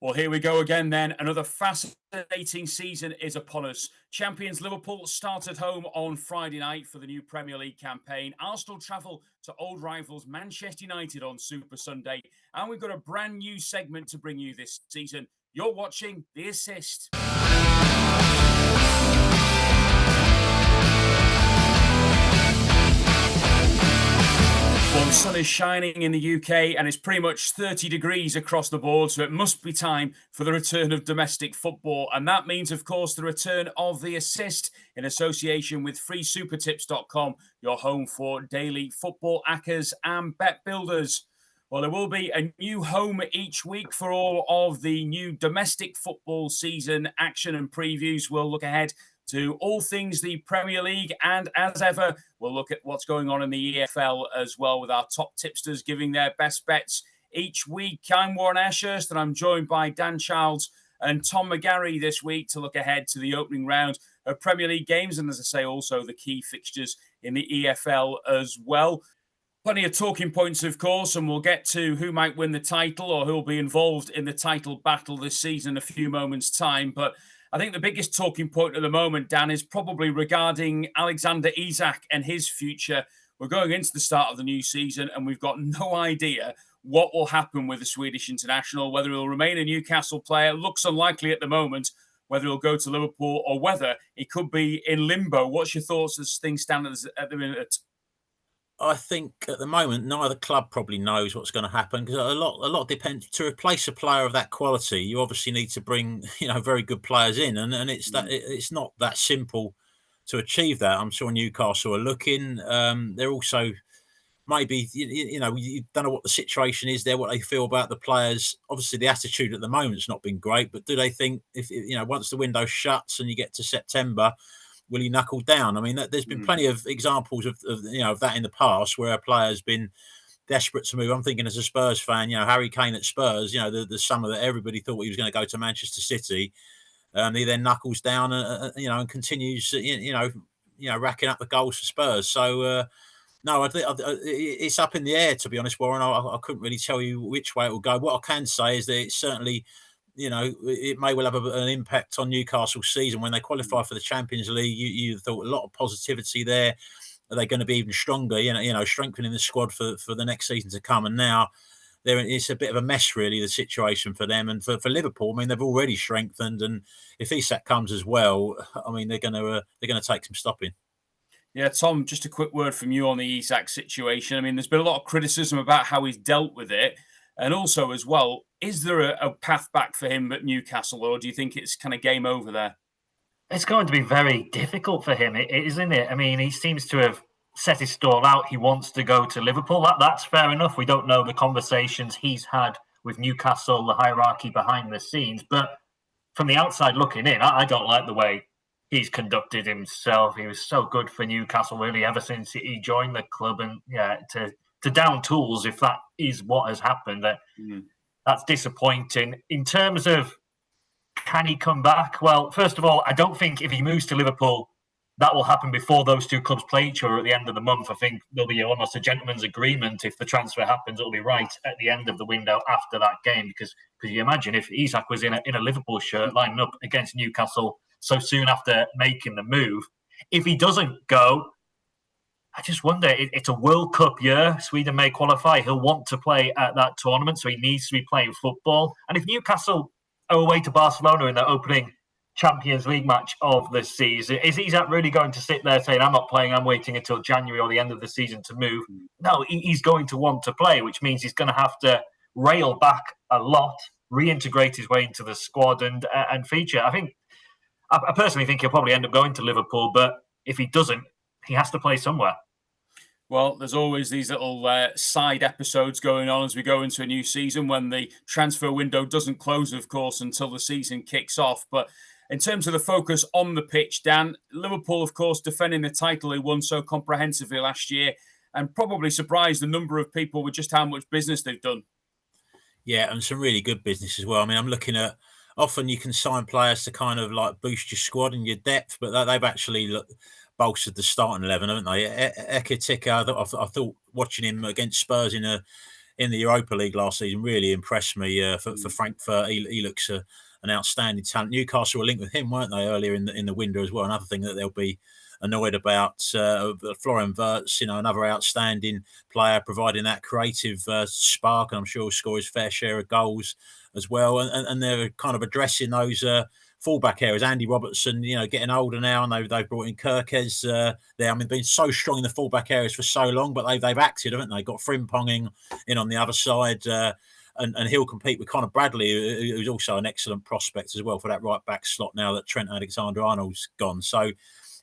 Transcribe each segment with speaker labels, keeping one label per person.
Speaker 1: Well, here we go again then. Another fascinating season is upon us. Champions Liverpool started home on Friday night for the new Premier League campaign. Arsenal travel to old rivals Manchester United on Super Sunday. And we've got a brand new segment to bring you this season. You're watching The Assist. Well, the sun is shining in the UK and it's pretty much 30 degrees across the board, so it must be time for the return of domestic football. And that means, of course, the return of The Assist in association with freesupertips.com, your home for daily football hackers and bet builders. Well, there will be a new home each week for all of the new domestic football season action and previews. We'll look ahead to all things the Premier League, and as ever, we'll look at what's going on in the EFL as well, with our top tipsters giving their best bets each week. I'm Warren Ashurst, and I'm joined by Dan Childs and Tom McGarry this week to look ahead to the opening round of Premier League games, and as I say, also the key fixtures in the EFL as well. Plenty of talking points, of course, and we'll get to who might win the title or who will be involved in the title battle this season in a few moments' time. But I think the biggest talking point at the moment, Dan, is probably regarding Alexander Isak and his future. We're going into the start of the new season and we've got no idea what will happen with the Swedish international, whether he'll remain a Newcastle player. Looks unlikely at the moment, whether he'll go to Liverpool or whether he could be in limbo. What's your thoughts as things stand at the minute?
Speaker 2: I think at the moment neither club probably knows what's going to happen, because a lot depends. To replace a player of that quality, you obviously need to bring very good players in, and it's not that simple to achieve that. I'm sure Newcastle are looking. They're also maybe you don't know what the situation is there, what they feel about the players. Obviously, the attitude at the moment's not been great, but do they think if once the window shuts and you get to September, will he knuckle down? I mean, there's been plenty of examples of that in the past where a player's been desperate to move. I'm thinking as a Spurs fan, Harry Kane at Spurs, the summer that everybody thought he was going to go to Manchester City, he then knuckles down, and continues, racking up the goals for Spurs. So. No, it's up in the air, to be honest, Warren. I couldn't really tell you which way it will go. What I can say is that it's certainly, it may well have an impact on Newcastle's season when they qualify for the Champions League. You thought a lot of positivity there. Are they going to be even stronger? Strengthening the squad for the next season to come. And now it's a bit of a mess, really, the situation for them and for Liverpool. I mean, they've already strengthened, and if Isak comes as well, I mean, they're going to take some stopping.
Speaker 1: Yeah, Tom, just a quick word from you on the Isak situation. I mean, there's been a lot of criticism about how he's dealt with it. And also, as well, is there a path back for him at Newcastle, or do you think it's kind of game over there?
Speaker 3: It's going to be very difficult for him, isn't it? I mean, he seems to have set his stall out. He wants to go to Liverpool. That's fair enough. We don't know the conversations he's had with Newcastle, the hierarchy behind the scenes. But from the outside looking in, I don't like the way he's conducted himself. He was so good for Newcastle, really, ever since he joined the club. And to down tools, if that is what has happened, that's disappointing. In terms of can he come back? Well, first of all, I don't think if he moves to Liverpool, that will happen before those two clubs play each other at the end of the month. I think there'll be almost a gentleman's agreement. If the transfer happens, it'll be right at the end of the window after that game. Because you imagine if Isak was in a Liverpool shirt lining up against Newcastle so soon after making the move, if he doesn't go, I just wonder, it's a World Cup year. Sweden may qualify. He'll want to play at that tournament, so he needs to be playing football. And if Newcastle are away to Barcelona in the opening Champions League match of the season, is Isak really going to sit there saying, I'm not playing, I'm waiting until January or the end of the season to move? No, he's going to want to play, which means he's going to have to rail back a lot, reintegrate his way into the squad and feature. I personally think he'll probably end up going to Liverpool, but if he doesn't, he has to play somewhere.
Speaker 1: Well, there's always these little side episodes going on as we go into a new season when the transfer window doesn't close, of course, until the season kicks off. But in terms of the focus on the pitch, Dan, Liverpool, of course, defending the title they won so comprehensively last year and probably surprised a number of people with just how much business they've done.
Speaker 2: Yeah, and some really good business as well. I mean, I'm looking at often you can sign players to kind of like boost your squad and your depth, but they've actually bolstered the starting 11, haven't they? Ekitike, I thought watching him against Spurs in in the Europa League last season. Really impressed me for Frankfurt. He looks an outstanding talent. Newcastle were linked with him, weren't they, earlier in the window as well? Another thing that they'll be annoyed about. Florian Wirtz, another outstanding player, providing that creative spark, and I'm sure he'll score his fair share of goals as well. And they're kind of addressing those fullback areas. Andy Robertson, getting older now, and they've brought in Kirkes there. I mean, been so strong in the fullback areas for so long, but they've acted, haven't they? Got Frimpong in on the other side. And he'll compete with Conor Bradley, who's also an excellent prospect as well for that right back slot now that Trent Alexander-Arnold's gone. So,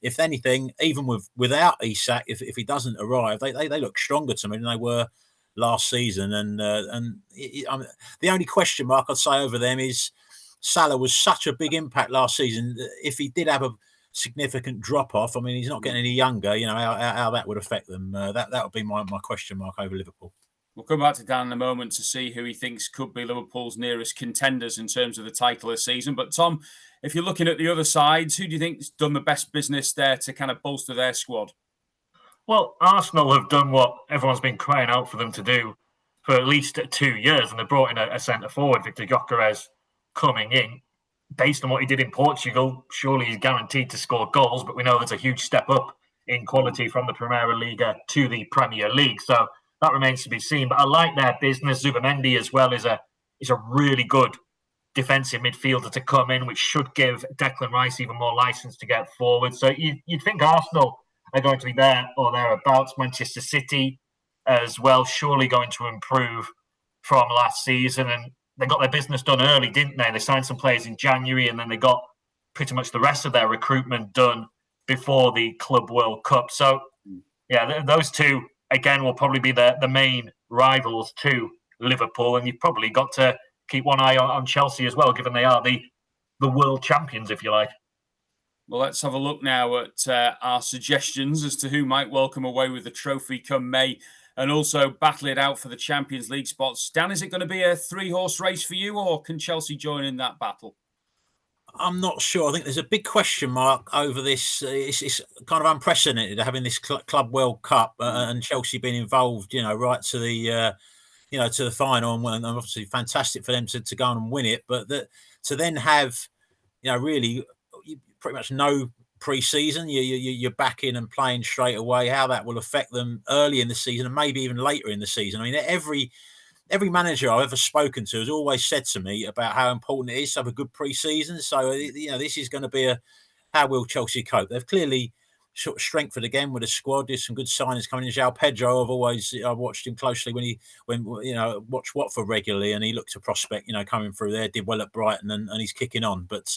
Speaker 2: if anything, even without Isak, if he doesn't arrive, they look stronger to me than they were last season. And the only question mark I'd say over them is Salah was such a big impact last season. If he did have a significant drop off, I mean, he's not getting any younger. How that would affect them. That would be my question mark over Liverpool.
Speaker 1: We'll come back to Dan in a moment to see who he thinks could be Liverpool's nearest contenders in terms of the title this season. But Tom, if you're looking at the other sides, who do you think's done the best business there to kind of bolster their squad?
Speaker 3: Well, Arsenal have done what everyone's been crying out for them to do for at least 2 years, and they brought in a centre-forward, Victor Gyökeres, coming in. Based on what he did in Portugal, surely he's guaranteed to score goals, but we know there's a huge step up in quality from the Primera Liga to the Premier League. So that remains to be seen. But I like their business. Zubimendi as well is a really good defensive midfielder to come in, which should give Declan Rice even more license to get forward. So you'd think Arsenal are going to be there or thereabouts. Manchester City as well, surely going to improve from last season. And they got their business done early, didn't they? They signed some players in January, and then they got pretty much the rest of their recruitment done before the Club World Cup. So, yeah, those two, again, will probably be the main rivals to Liverpool. And you've probably got to keep one eye on Chelsea as well, given they are the world champions, if you like.
Speaker 1: Well, let's have a look now at our suggestions as to who might welcome away with the trophy come May and also battle it out for the Champions League spots. Dan, is it going to be a 3-horse race for you, or can Chelsea join in that battle?
Speaker 2: I'm not sure. I think there's a big question mark over this. It's kind of unprecedented having this Club World Cup and Chelsea being involved, right to the, to the final, and obviously fantastic for them to go on and win it. But to then have, really pretty much no pre-season, you're back in and playing straight away. How that will affect them early in the season and maybe even later in the season. I mean, every manager I've ever spoken to has always said to me about how important it is to have a good pre-season. So, this is going to be how will Chelsea cope? They've clearly sort of strengthened again with a squad. There's some good signings coming in. João Pedro, I've watched him closely watched Watford regularly, and he looked a prospect, coming through there, did well at Brighton, and he's kicking on. But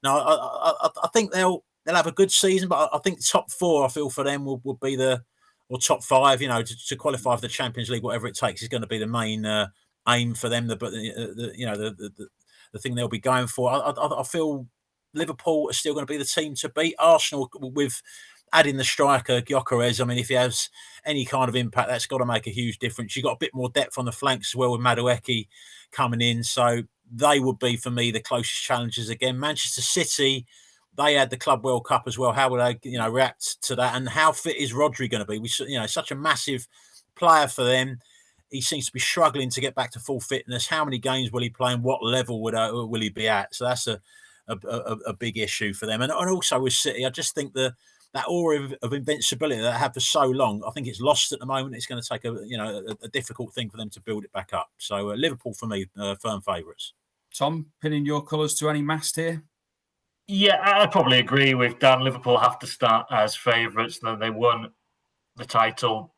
Speaker 2: no, I think they'll have a good season, but I think top 4, I feel for them will be or top 5, to qualify for the Champions League, whatever it takes, is going to be the main aim for them. The thing they'll be going for. I feel Liverpool are still going to be the team to beat. Arsenal, with adding the striker Gyökeres, I mean, if he has any kind of impact, that's got to make a huge difference. You've got a bit more depth on the flanks as well with Madueke coming in, so they would be for me the closest challengers again. Manchester City, they had the Club World Cup as well. How will they, react to that? And how fit is Rodri going to be? Such a massive player for them. He seems to be struggling to get back to full fitness. How many games will he play, and what level will he be at? So that's a big issue for them. And also with City, I just think that aura of invincibility that they have for so long, I think it's lost at the moment. It's going to take a difficult thing for them to build it back up. So Liverpool for me, firm favourites.
Speaker 1: Tom, pinning your colours to any mast here?
Speaker 3: Yeah, I probably agree with Dan. Liverpool have to start as favourites. They won the title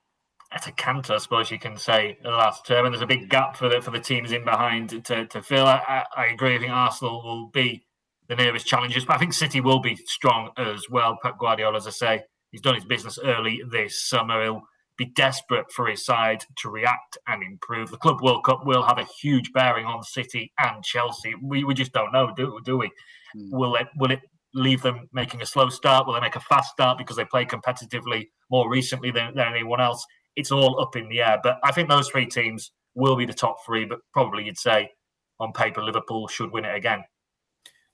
Speaker 3: at a canter, I suppose you can say, last term, and there's a big gap for the teams in behind to fill. I agree. I think Arsenal will be the nearest challengers, but I think City will be strong as well. Pep Guardiola, as I say, he's done his business early this summer. He'll be desperate for his side to react and improve. The Club World Cup will have a huge bearing on City and Chelsea. We just don't know, do we? Will it leave them making a slow start? Will they make a fast start because they play competitively more recently than anyone else? It's all up in the air. But I think those 3 teams will be the top 3, but probably you'd say on paper Liverpool should win it again.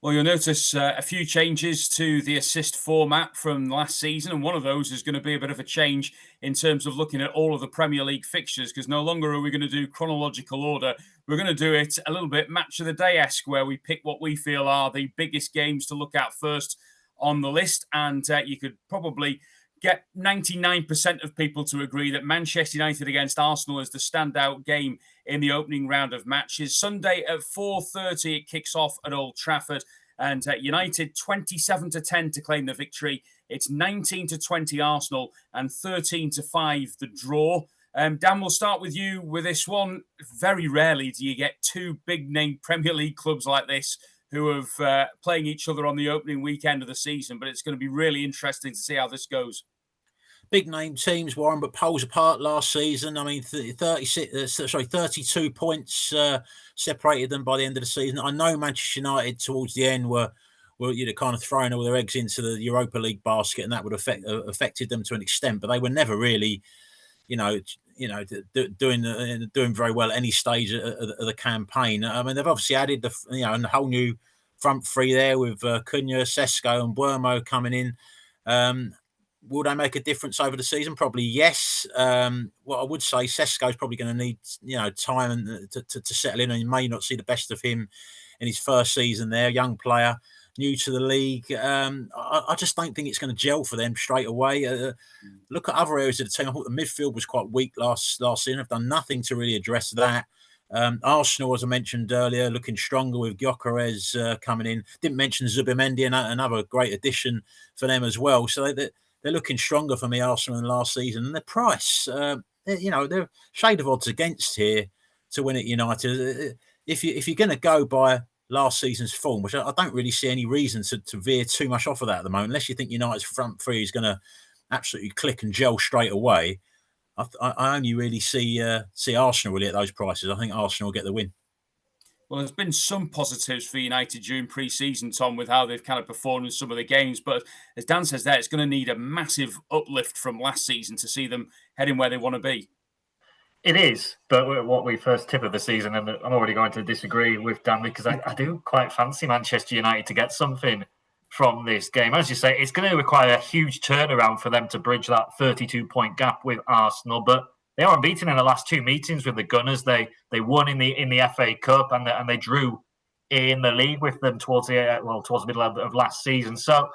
Speaker 1: Well, you'll notice a few changes to the assist format from last season, and one of those is going to be a bit of a change in terms of looking at all of the Premier League fixtures, because no longer are we going to do chronological order. We're going to do it a little bit match of the day-esque, where we pick what we feel are the biggest games to look at first on the list, and you could probably get 99% of people to agree that Manchester United against Arsenal is the standout game in the opening round of matches. Sunday at 4:30, it kicks off at Old Trafford, and United 27-10 to claim the victory. It's 19-20 Arsenal and 13-5 the draw. Dan, we'll start with you with this one. Very rarely do you get two big-name Premier League clubs like this who have playing each other on the opening weekend of the season, but it's going to be really interesting to see how this goes.
Speaker 2: Big name teams, Warren, but poles apart last season. I mean, 32 points separated them by the end of the season. I know Manchester United towards the end were kind of throwing all their eggs into the Europa League basket, and that would affected them to an extent. But they were never really, doing very well at any stage of the campaign. I mean, they've obviously added a whole new front three there with Cunha, Sesko, and Buemo coming in. Will they make a difference over the season? Probably yes. What I would say, Sesko is probably going to need time and to settle in, and you may not see the best of him in his first season there. Young player, new to the league. I just don't think it's going to gel for them straight away. Look at other areas of the team. I thought the midfield was quite weak last season. I've done nothing to really address that. Arsenal, as I mentioned earlier, looking stronger with Gyökeres coming in. Didn't mention Zubimendi, another great addition for them as well. So they're looking stronger for me, Arsenal, than last season. And their price, they're shade of odds against here to win at United. If you're going to go by last season's form, which I don't really see any reason to veer too much off of that at the moment, unless you think United's front three is going to absolutely click and gel straight away. I only really see Arsenal really at those prices. I think Arsenal will get the win.
Speaker 1: Well, there's been some positives for United during pre-season, Tom, with how they've kind of performed in some of the games. But as Dan says there, it's going to need a massive uplift from last season to see them heading where they want to be.
Speaker 3: It is, but what we first tip of the season, and I'm already going to disagree with Dan because I do quite fancy Manchester United to get something from this game. As you say, it's going to require a huge turnaround for them to bridge that 32-point gap with Arsenal, but they are unbeaten in the last two meetings with the Gunners. They won in the FA Cup and they drew in the league with them towards the middle of last season. So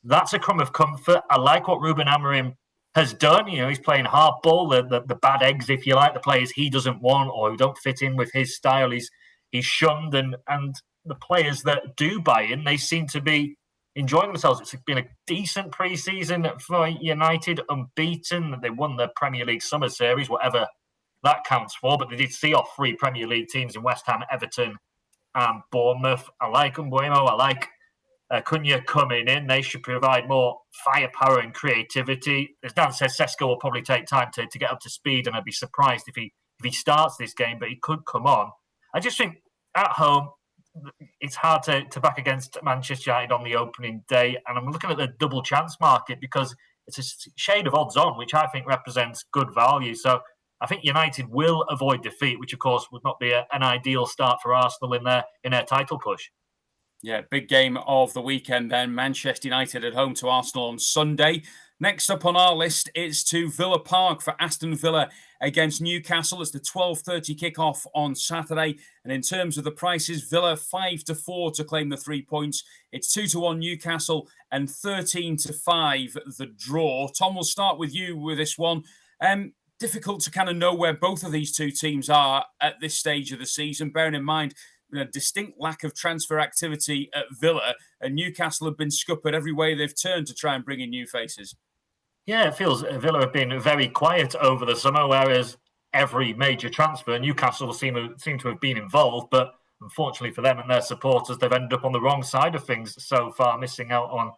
Speaker 3: that's a crumb of comfort. I like what Ruben Amorim has done. He's playing hardball, the bad eggs, if you like, the players he doesn't want or who don't fit in with his style. He's shunned, and the players that do buy in, they seem to be enjoying themselves. It's been a decent pre-season for United, unbeaten. They won the Premier League Summer Series, whatever that counts for, but they did see off three Premier League teams in West Ham, Everton and Bournemouth. I like Buemo. I like Cunha coming in. They should provide more firepower and creativity. As Dan says, Sesko will probably take time to get up to speed, and I'd be surprised if he starts this game, but he could come on. I just think at home, it's hard to back against Manchester United on the opening day. And I'm looking at the double chance market because it's a shade of odds on, which I think represents good value. So I think United will avoid defeat, which of course would not be an ideal start for Arsenal in their title push.
Speaker 1: Yeah, big game of the weekend then. Manchester United at home to Arsenal on Sunday. Next up on our list is to Villa Park for Aston Villa against Newcastle. It's the 12:30 kickoff on Saturday. And in terms of the prices, Villa 5-4 to claim the 3 points. It's 2-1 Newcastle and 13-5 the draw. Tom, we'll start with you with this one. Difficult to kind of know where both of these two teams are at this stage of the season, bearing in mind a distinct lack of transfer activity at Villa, and Newcastle have been scuppered every way they've turned to try and bring in new faces.
Speaker 3: Yeah, it feels Villa have been very quiet over the summer, whereas every major transfer, Newcastle seem to have been involved, but unfortunately for them and their supporters, they've ended up on the wrong side of things so far, missing out on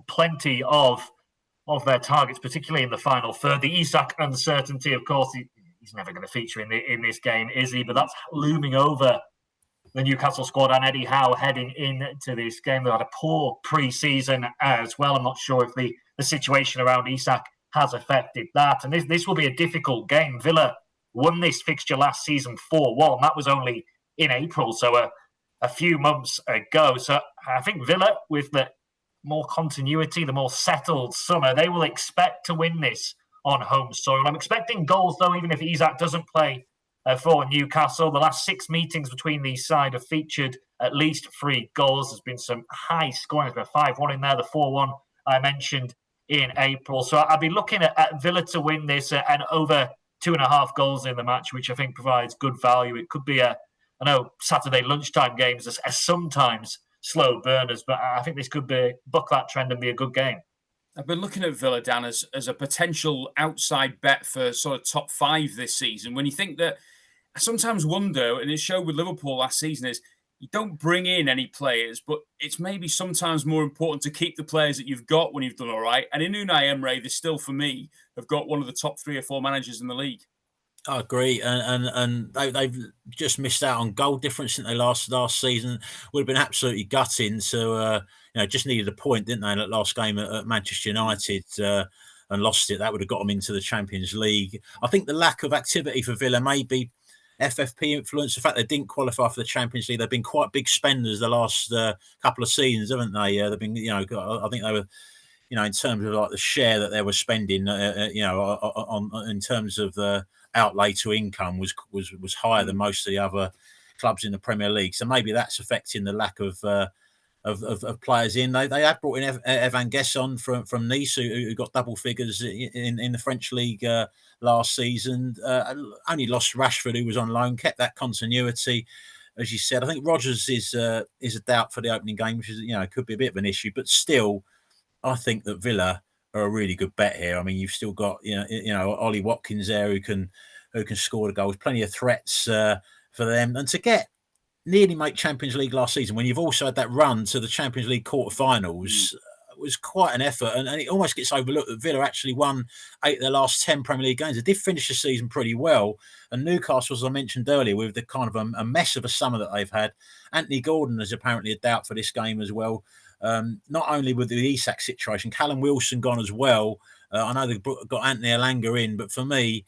Speaker 3: plenty of their targets, particularly in the final third. The Isak uncertainty, of course, he's never going to feature in this game, is he? But that's looming over the Newcastle squad and Eddie Howe heading into this game. They had a poor pre-season as well. I'm not sure if the situation around Isak has affected that. And this will be a difficult game. Villa won this fixture last season 4-1. That was only in April. So a few months ago. So I think Villa, with the more continuity, the more settled summer, they will expect to win this on home soil. I'm expecting goals, though, even if Isak doesn't play for Newcastle. The last 6 meetings between these sides have featured at least 3 goals. There's been some high scoring. There's been 5-1 in there, the 4-1 I mentioned in April. So I'd be looking at Villa to win this and over 2.5 goals in the match, which I think provides good value. It could be I know Saturday lunchtime games are sometimes slow burners, but I think this could be buck that trend and be a good game.
Speaker 1: I've been looking at Villa, Dan, as a potential outside bet for sort of top 5 this season. When you think that, I sometimes wonder, and it showed with Liverpool last season, is you don't bring in any players, but it's maybe sometimes more important to keep the players that you've got when you've done all right. And in Unai Emery, they still, for me, have got one of the top 3 or 4 managers in the league.
Speaker 2: I agree, and they've just missed out on goal difference in their last season. Would have been absolutely gutting to, just needed a point, didn't they? In that last game at Manchester United and lost it. That would have got them into the Champions League. I think the lack of activity for Villa may be FFP influence. The fact they didn't qualify for the Champions League, they've been quite big spenders the last couple of seasons, haven't they? They've been, I think they were. In terms of like the share that they were spending, on in terms of the outlay to income was higher than most of the other clubs in the Premier League. So maybe that's affecting the lack of players in. They have brought in Evan Gesson from Nice, who got double figures in the French league last season. Only lost Rashford, who was on loan, kept that continuity. As you said, I think Rodgers is a doubt for the opening game, which is could be a bit of an issue, but still. I think that Villa are a really good bet here. I mean, you've still got Ollie Watkins there who can score the goals. Plenty of threats for them, and to nearly make Champions League last season when you've also had that run to the Champions League quarterfinals was quite an effort, and it almost gets overlooked that Villa actually won 8 of their last 10 Premier League games. They did finish the season pretty well, and Newcastle, as I mentioned earlier, with the kind of a mess of a summer that they've had. Anthony Gordon is apparently a doubt for this game as well. Not only with the Isak situation, Callum Wilson gone as well. I know they've got Anthony Elanga in, but for me,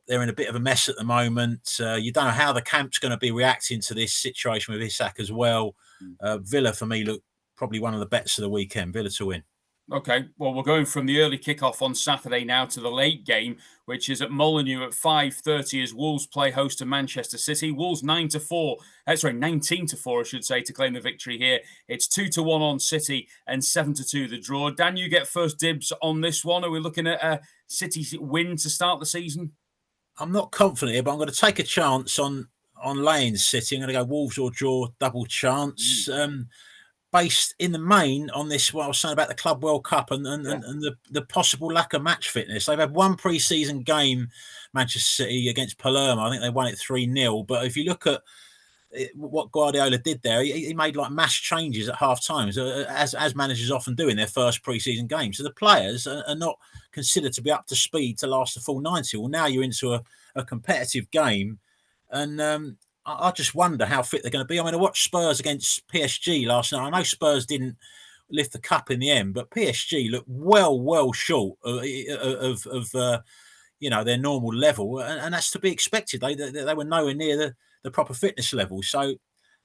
Speaker 2: they're in a bit of a mess at the moment. You don't know how the camp's going to be reacting to this situation with Isak as well. Villa, for me, look probably one of the bets of the weekend. Villa to win.
Speaker 1: Okay, well, we're going from the early kickoff on Saturday now to the late game, which is at Molineux at 5:30 as Wolves play host to Manchester City. Wolves 19-4, I should say, to claim the victory here. It's 2-1 on City and 7-2 the draw. Dan, you get first dibs on this one. Are we looking at a City win to start the season?
Speaker 2: I'm not confident here, but I'm going to take a chance on laying City. I'm going to go Wolves or draw, double chance. Based in the main on this, what I was saying about the Club World Cup and the possible lack of match fitness. They've had one pre-season game, Manchester City, against Palermo. I think they won it 3-0. But if you look at what Guardiola did there, he made like mass changes at half times, as managers often do in their first pre-season game. So the players are not considered to be up to speed to last the full 90. Well, now you're into a competitive game, and I just wonder how fit they're going to be. I mean, I watched Spurs against PSG last night. I know Spurs didn't lift the cup in the end, but PSG looked well short of their normal level, and that's to be expected. They were nowhere near the proper fitness level. So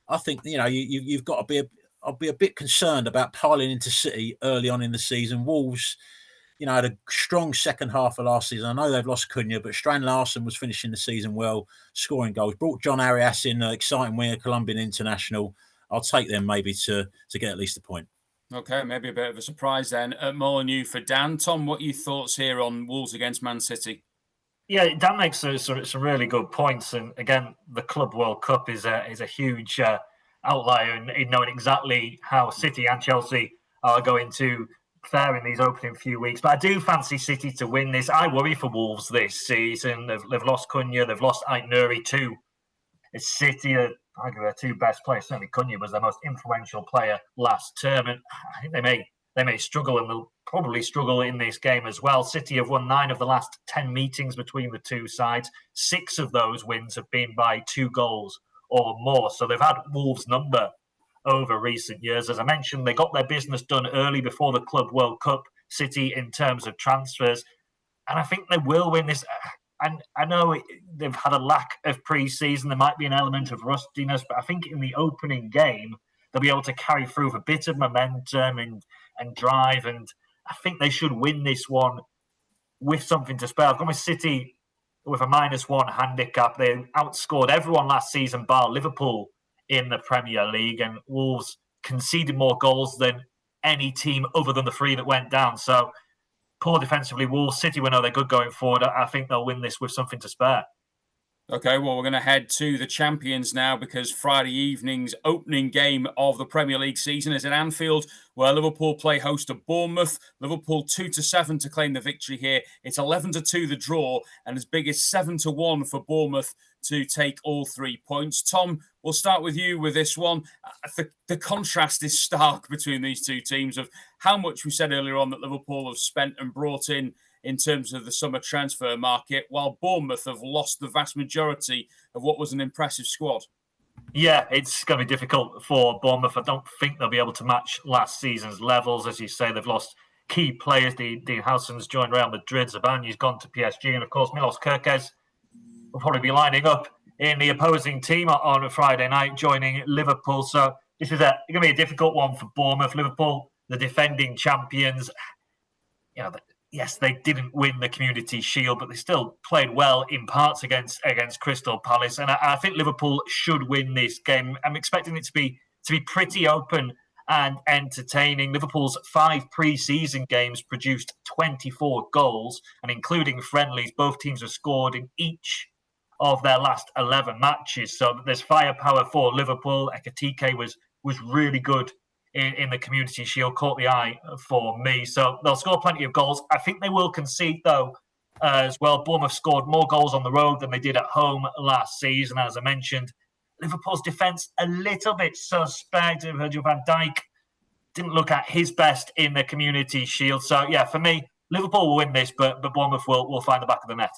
Speaker 2: I think you've got to be. I'll be a bit concerned about piling into City early on in the season. Wolves. Had a strong second half of last season. I know they've lost Cunha, but Strand Larsen was finishing the season well, scoring goals. Brought John Arias in, exciting winger, Colombian international. I'll take them maybe to get at least a point.
Speaker 1: Okay, maybe a bit of a surprise then at Molineux for Dan. Tom, what are your thoughts here on Wolves against Man City?
Speaker 3: Yeah, Dan makes some really good points. And again, the Club World Cup is a huge outlier in knowing exactly how City and Chelsea are going to fare in these opening few weeks. But I do fancy City to win this. I worry for Wolves this season. They've lost Cunha, they've lost Ait-Nouri too. City are arguably their 2 best players. Certainly Cunha was their most influential player last term, and I think they may struggle, and they'll probably struggle in this game as well. City have won 9 of the last 10 meetings between the two sides. 6 of those wins have been by 2 goals or more. So they've had Wolves' number over recent years. As I mentioned, they got their business done early before the Club World Cup, City, in terms of transfers. And I think they will win this. And I know they've had a lack of pre-season. There might be an element of rustiness, but I think in the opening game, they'll be able to carry through with a bit of momentum and drive. And I think they should win this one with something to spare. I've gone with City with a -1 handicap. They outscored everyone last season, bar Liverpool, in the Premier League. And Wolves conceded more goals than any team other than the 3 that went down. So poor defensively, Wolves. City, we know they're good going forward. I think they'll win this with something to spare.
Speaker 1: Okay, well, we're going to head to the champions now because Friday evening's opening game of the Premier League season is at Anfield, where Liverpool play host to Bournemouth. Liverpool 2-7 to claim the victory here. It's 11-2 the draw, and as big as 7-1 for Bournemouth to take all 3 points. Tom, we'll start with you with this one. The contrast is stark between these two teams of how much we said earlier on that Liverpool have spent and brought in terms of the summer transfer market, while Bournemouth have lost the vast majority of what was an impressive squad.
Speaker 3: Yeah, it's going to be difficult for Bournemouth. I don't think they'll be able to match last season's levels. As you say, they've lost key players. Dean Howson's joined Real Madrid, Zabanya's gone to PSG, and of course Milos Kerkez will probably be lining up in the opposing team on a Friday night, joining Liverpool. So this is going to be a difficult one for Bournemouth. Liverpool, the defending champions, yes, they didn't win the Community Shield, but they still played well in parts against Crystal Palace. And I think Liverpool should win this game. I'm expecting it to be pretty open and entertaining. Liverpool's 5 pre-season games produced 24 goals, and including friendlies, both teams have scored in each of their last 11 matches. So there's firepower for Liverpool. Ekitike was really good in the Community Shield, caught the eye for me. So they'll score plenty of goals. I think they will concede, though, as well. Bournemouth scored more goals on the road than they did at home last season. As I mentioned, Liverpool's defence a little bit suspect. Virgil van Dijk didn't look at his best in the Community Shield. So, yeah, for me, Liverpool will win this, but Bournemouth will find the back of the net.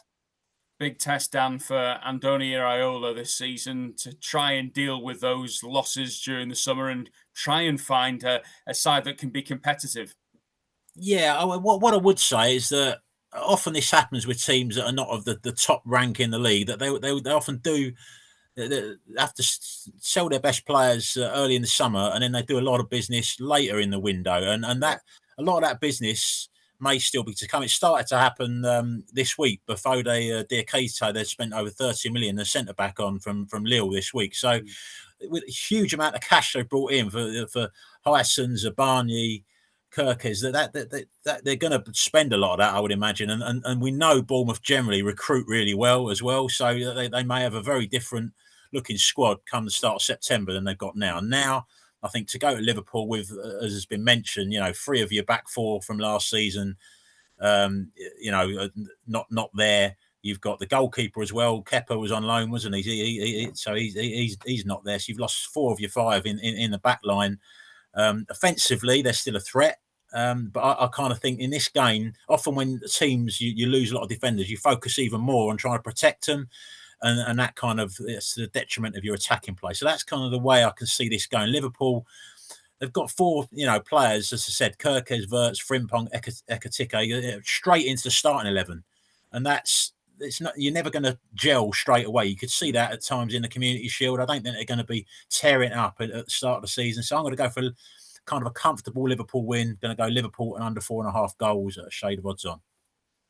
Speaker 1: Big test, Dan, for Andoni Iraola this season to try and deal with those losses during the summer and try and find a side that can be competitive.
Speaker 2: Yeah, what I would say is that often this happens with teams that are not of the top rank in the league, that they often do have to sell their best players early in the summer, and then they do a lot of business later in the window, and that a lot of that business may still be to come. It started to happen this week. Before Diakite, they'd spent over 30 million, the centre back on from Lille this week. So with a huge amount of cash they brought in for Hyacinth, Zabani, Kerkez, that they're going to spend a lot of that, I would imagine. And we know Bournemouth generally recruit really well as well. So they may have a very different looking squad come the start of September than they've got now. Now, I think to go to Liverpool with, as has been mentioned, 3 of your back 4 from last season, not there. You've got the goalkeeper as well. Kepa was on loan, wasn't he? So he's not there. So you've lost 4 of your 5 in the back line. Offensively, they're still a threat. But I kind of think in this game, often when teams you lose a lot of defenders, you focus even more on trying to protect them. And that kind of, it's to the detriment of your attacking play. So that's kind of the way I can see this going. Liverpool, they've got 4, players, as I said, Kerkez, Wirtz, Frimpong, Ekitike, straight into the starting 11. And you're never going to gel straight away. You could see that at times in the Community Shield. I don't think they're going to be tearing it up at the start of the season. So I'm going to go for kind of a comfortable Liverpool win. Going to go Liverpool and under 4.5 goals at a shade of odds on.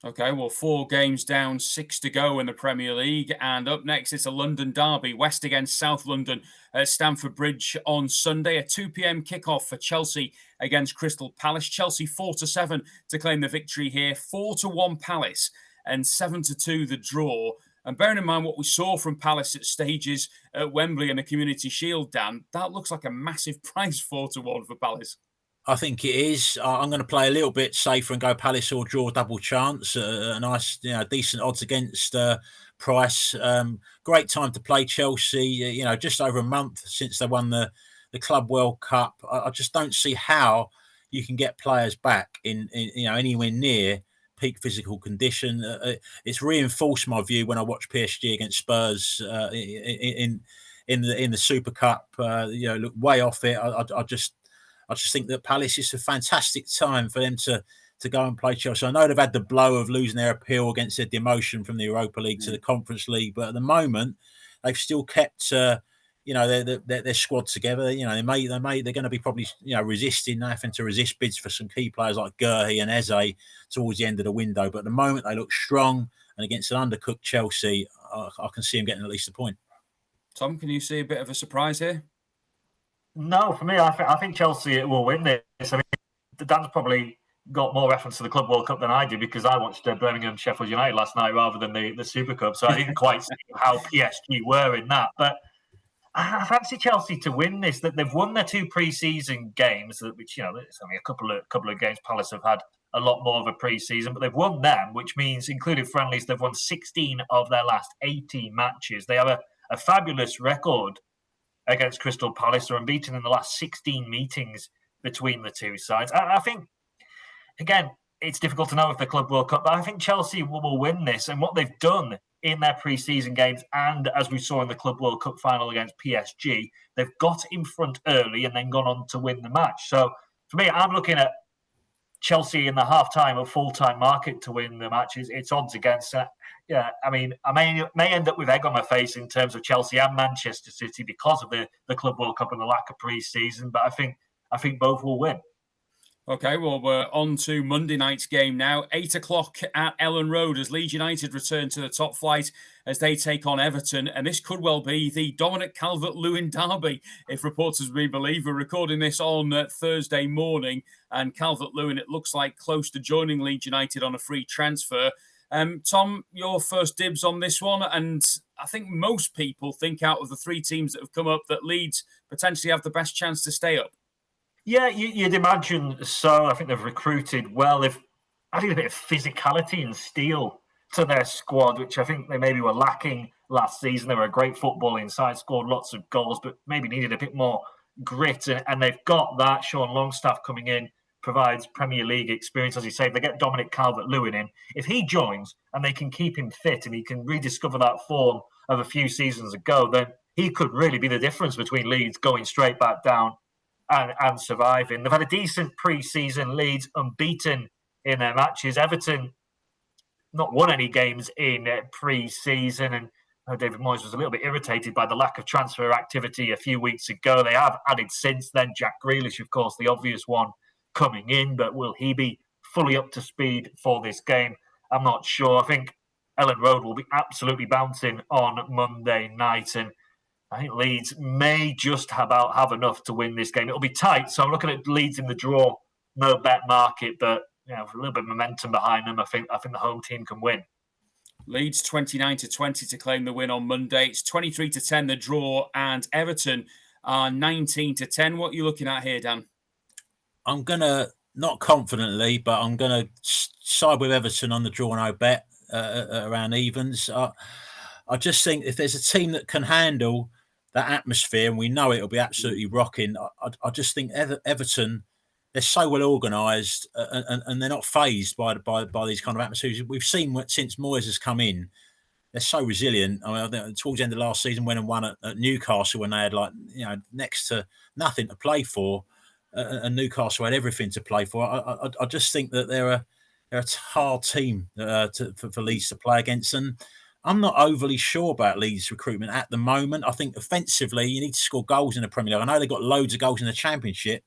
Speaker 1: Okay, well, 4 games down, 6 to go in the Premier League. And up next, it's a London derby, West against South London at Stamford Bridge on Sunday. A 2 p.m. kickoff for Chelsea against Crystal Palace. Chelsea 4-7 to claim the victory here. 4-1 Palace and 7-2 the draw. And bearing in mind what we saw from Palace at stages at Wembley and the Community Shield, Dan, that looks like a massive price, 4-1 for Palace.
Speaker 2: I think it is. I'm going to play a little bit safer and go Palace or draw double chance. A nice, decent odds against price. Great time to play Chelsea. Just over a month since they won the Club World Cup. I just don't see how you can get players back in anywhere near peak physical condition. It's reinforced my view when I watch PSG against Spurs in the Super Cup. Look way off it. I just think that Palace is a fantastic time for them to to go and play Chelsea. I know they've had the blow of losing their appeal against their demotion from the Europa League to the Conference League, but at the moment they've still kept their squad together. They're going to be probably resisting, having to resist bids for some key players like McGarry and Eze towards the end of the window. But at the moment they look strong, and against an undercooked Chelsea, I can see them getting at least a point.
Speaker 1: Tom, can you see a bit of a surprise here?
Speaker 3: No, for me, I think Chelsea will win this. I mean, Dan's probably got more reference to the Club World Cup than I do, because I watched Birmingham Sheffield United last night rather than the Super Cup, so I didn't quite see how PSG were in that. But I fancy Chelsea to win this. That they've won their 2 pre-season games, which it's only a couple of games. Palace have had a lot more of a pre-season, but they've won them, which means, including friendlies, they've won 16 of their last 18 matches. They have a fabulous record against Crystal Palace. They're unbeaten in the last 16 meetings between the two sides. I think, again, it's difficult to know with the Club World Cup, but I think Chelsea will win this. And what they've done in their pre-season games, and as we saw in the Club World Cup final against PSG, they've got in front early and then gone on to win the match. So for me, I'm looking at Chelsea in the half-time or full-time market to win the match. It's odds against that. Yeah, I mean, I may end up with egg on my face in terms of Chelsea and Manchester City because of the Club World Cup and the lack of pre-season, but I think both will win.
Speaker 1: Okay, well, we're on to Monday night's game now. 8 o'clock at Elland Road as Leeds United return to the top flight as they take on Everton. And this could well be the Dominic Calvert-Lewin derby, if reports as we believe. We're recording this on Thursday morning. And Calvert-Lewin, it looks like, close to joining Leeds United on a free transfer. Tom, your first dibs on this one. And I think most people think out of the 3 teams that have come up that Leeds potentially have the best chance to stay up.
Speaker 3: Yeah, you'd imagine so. I think they've recruited well. They've added a bit of physicality and steel to their squad, which I think they maybe were lacking last season. They were a great footballing side, scored lots of goals, but maybe needed a bit more grit. And they've got that. Sean Longstaff coming in provides Premier League experience. As you say, if they get Dominic Calvert-Lewin in, if he joins and they can keep him fit and he can rediscover that form of a few seasons ago, then he could really be the difference between Leeds going straight back down and surviving. They've had a decent pre-season. Leeds unbeaten in their matches. Everton not won any games in pre-season, and David Moyes was a little bit irritated by the lack of transfer activity a few weeks ago. They have added since then. Jack Grealish, of course, the obvious one coming in, but will he be fully up to speed for this game? I'm not sure. I think Elland Road will be absolutely bouncing on Monday night, and I think Leeds may just have enough to win this game. It'll be tight, so I'm looking at Leeds in the draw, no bet market, but with a little bit of momentum behind them, I think the home team can win.
Speaker 1: Leeds 29-20 to claim the win on Monday. It's 23-10 the draw, and Everton are 19-10. What are you looking at here, Dan?
Speaker 2: I'm gonna, not confidently, but I'm gonna side with Everton on the draw no bet around evens. I just think if there's a team that can handle that atmosphere, and we know it'll be absolutely rocking, I just think Everton, they're so well organised and they're not phased by these kind of atmospheres. We've seen since Moyes has come in, they're so resilient. I mean, towards the end of last season, went and won at Newcastle when they had next to nothing to play for, and Newcastle had everything to play for. I just think that they're a hard team for Leeds to play against, and I'm not overly sure about Leeds' recruitment at the moment. I think offensively, you need to score goals in the Premier League. I know they've got loads of goals in the Championship,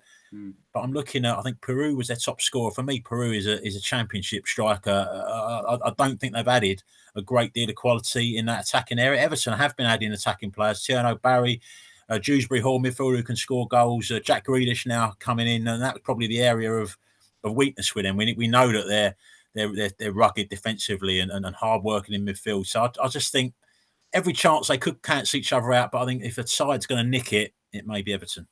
Speaker 2: but I'm looking at, I think Peru was their top scorer. For me, Peru is a Championship striker. I don't think they've added a great deal of quality in that attacking area. Everton have been adding attacking players. Tierno Barry, Dewsbury Hall midfielder who can score goals. Jack Grealish now coming in, and that's probably the area of weakness with them. We know that they're rugged defensively and hard working in midfield. So I just think every chance they could cancel each other out. But I think if a side's going to nick it, it may be Everton.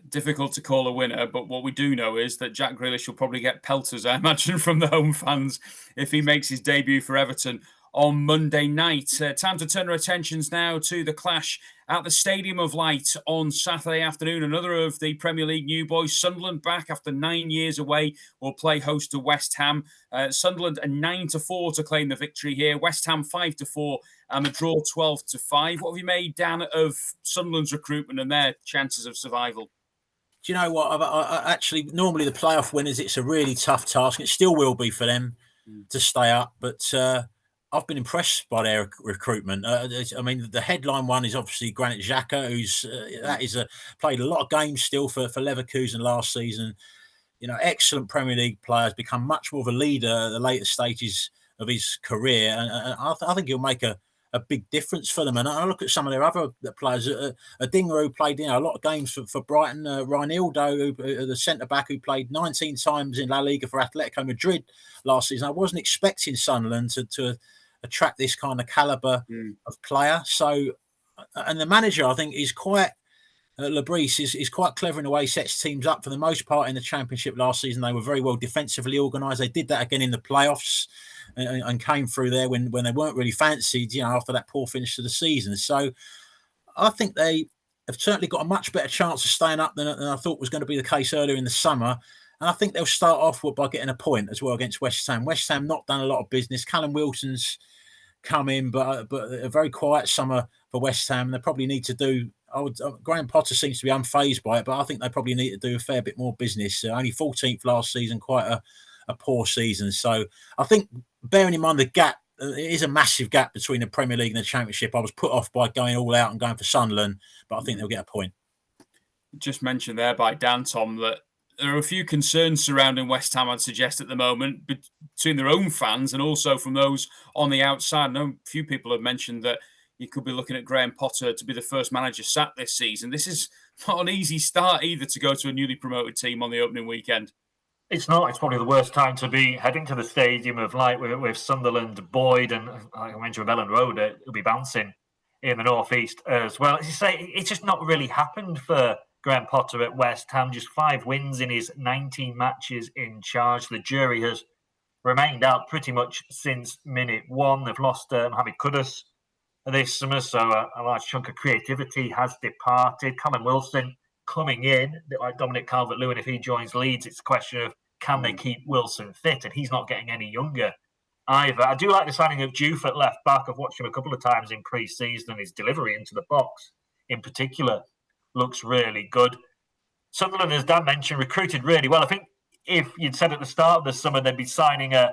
Speaker 1: Difficult to call a winner, but what we do know is that Jack Grealish will probably get pelters, I imagine, from the home fans if he makes his debut for Everton on Monday night. Time to turn our attentions now to the clash at the Stadium of Light on Saturday afternoon. Another of the Premier League new boys, Sunderland, back after 9 years away, will play host to West Ham. Sunderland are 9-4 to claim the victory here. West Ham 5-4 and the draw 12-5. What have you made, Dan, of Sunderland's recruitment and their chances of survival?
Speaker 2: Do you know what? I actually, normally the playoff winners, it's a really tough task. It still will be for them to stay up. But I've been impressed by their recruitment. I mean, the headline one is obviously Granit Xhaka, who's played a lot of games still for Leverkusen last season. You know, excellent Premier League player, has become much more of a leader at the later stages of his career. And I think he'll make a big difference for them. And I look at some of their other players. Dinger, who played a lot of games for Brighton. Reinildo, the centre-back, who played 19 times in La Liga for Atletico Madrid last season. I wasn't expecting Sunderland to attract this kind of calibre of player. So, and the manager, I think, is quite... Labrise is quite clever in the way he sets teams up. For the most part in the Championship last season, they were very well defensively organised. They did that again in the playoffs and came through there when they weren't really fancied, after that poor finish to the season. So I think they have certainly got a much better chance of staying up than I thought was going to be the case earlier in the summer. And I think they'll start off by getting a point as well against West Ham. West Ham not done a lot of business. Callum Wilson's come in, but a very quiet summer for West Ham. They probably need to do... Graham Potter seems to be unfazed by it, but I think they probably need to do a fair bit more business. Only 14th last season, quite a poor season. So I think, bearing in mind the gap, it is a massive gap between the Premier League and the Championship. I was put off by going all out and going for Sunderland, but I think they'll get a point.
Speaker 1: Just mentioned there by Dan, Tom, that there are a few concerns surrounding West Ham, I'd suggest, at the moment, between their own fans and also from those on the outside. I know a few people have mentioned that you could be looking at Graham Potter to be the first manager sacked this season. This is not an easy start either to go to a newly promoted team on the opening weekend.
Speaker 3: It's not. It's probably the worst time to be heading to the Stadium of Light with Sunderland, Boyd, and like I mentioned, Ellen Road. It'll be bouncing in the northeast as well. As you say, it's just not really happened for Graham Potter at West Ham. Just 5 wins in his 19 matches in charge. The jury has remained out pretty much since minute one. They've lost Mohamed Kudus this summer, so a large chunk of creativity has departed. Callum Wilson coming in, like Dominic Calvert-Lewin, if he joins Leeds, it's a question of can they keep Wilson fit, and he's not getting any younger either. I do like the signing of Diouf at left back. I've watched him a couple of times in pre-season, and his delivery into the box in particular looks really good. Sunderland, as Dan mentioned, recruited really well. I think if you'd said at the start of the summer they'd be signing a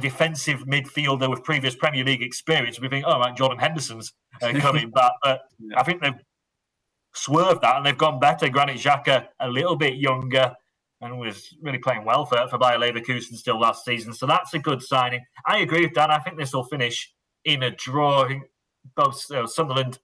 Speaker 3: defensive midfielder with previous Premier League experience, we think, right, Jordan Henderson's coming back. But I think they've swerved that and they've gone better. Granit Xhaka, a little bit younger, and was really playing well for Bayer Leverkusen still last season. So that's a good signing. I agree with Dan. I think this will finish in a draw. I think both Sunderland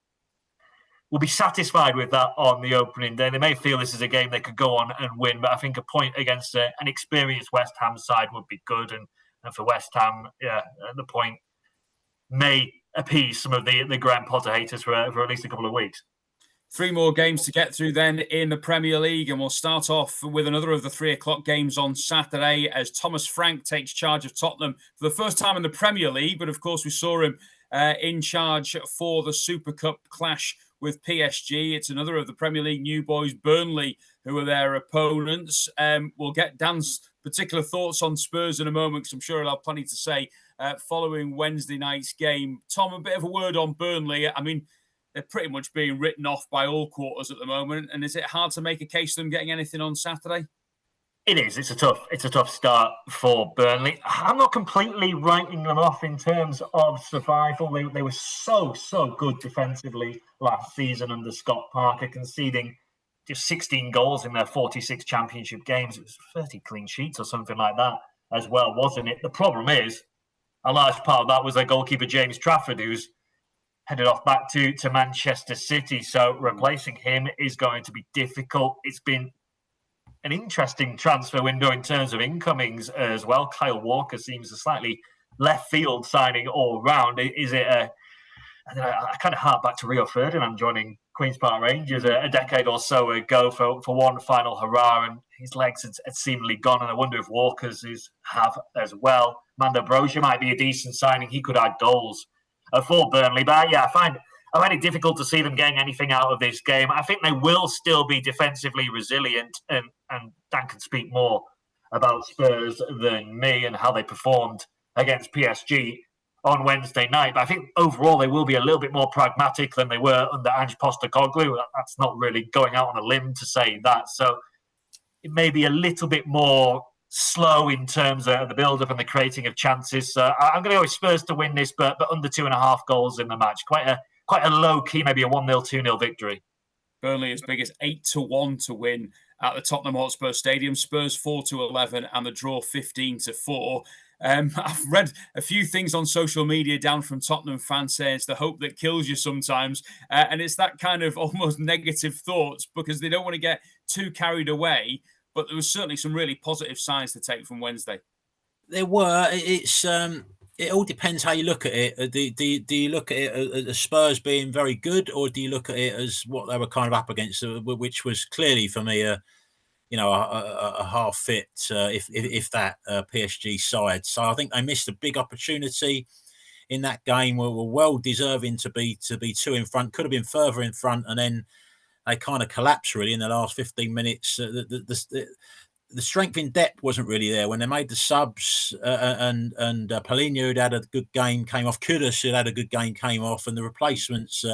Speaker 3: will be satisfied with that on the opening day. They may feel this is a game they could go on and win, but I think a point against an experienced West Ham side would be good. And for West Ham, the point may appease some of the Graham Potter haters for at least a couple of weeks.
Speaker 1: 3 more games to get through then in the Premier League, and we'll start off with another of the 3 o'clock games on Saturday as Thomas Frank takes charge of Tottenham for the first time in the Premier League. But of course, we saw him in charge for the Super Cup clash with PSG. It's another of the Premier League new boys, Burnley, who are their opponents. We'll get Dan's particular thoughts on Spurs in a moment, because I'm sure he'll have plenty to say following Wednesday night's game. Tom, a bit of a word on Burnley. I mean, they're pretty much being written off by all quarters at the moment. And is it hard to make a case for them getting anything on Saturday?
Speaker 3: It is. It's a tough start for Burnley. I'm not completely writing them off in terms of survival. They were so good defensively last season under Scott Parker, conceding just 16 goals in their 46 championship games. It was 30 clean sheets or something like that as well, wasn't it? The problem is, a large part of that was their goalkeeper, James Trafford, who's headed off back to Manchester City. So replacing him is going to be difficult. It's been an interesting transfer window in terms of incomings as well. Kyle Walker seems a slightly left field signing all round. Is it I kind of hark back to Rio Ferdinand joining Queen's Park Rangers a decade or so ago for one final hurrah, and his legs had seemingly gone, and I wonder if Walker's have as well. Mando Broja might be a decent signing. He could add goals for Burnley, but I find it difficult to see them getting anything out of this game. I think they will still be defensively resilient, and Dan can speak more about Spurs than me and how they performed against PSG on Wednesday night. But I think overall they will be a little bit more pragmatic than they were under Ange Postecoglou. That's not really going out on a limb to say that. So may be a little bit more slow in terms of the build-up and the creating of chances. So I'm going to go with Spurs to win this, but under 2.5 goals in the match. Quite a low-key, maybe a 1-0, 2-0 victory.
Speaker 1: Burnley as big as 8-1 to win at the Tottenham Hotspur Stadium. Spurs 4-11 and the draw 15-4. I've read a few things on social media down from Tottenham fans saying it's the hope that kills you sometimes. And it's that kind of almost negative thoughts because they don't want to get too carried away. But there was certainly some really positive signs to take from Wednesday.
Speaker 2: There were. It all depends how you look at it. Do you look at it as Spurs being very good, or do you look at it as what they were kind of up against, which was clearly for me a half fit, if that PSG side. So I think they missed a big opportunity in that game. Were well deserving to be 2 in front. Could have been further in front, and then they kind of collapsed really in the last 15 minutes. The strength in depth wasn't really there when they made the subs, and Paulinho, who'd had a good game, came off. Kudus, who'd had a good game, came off, and the replacements,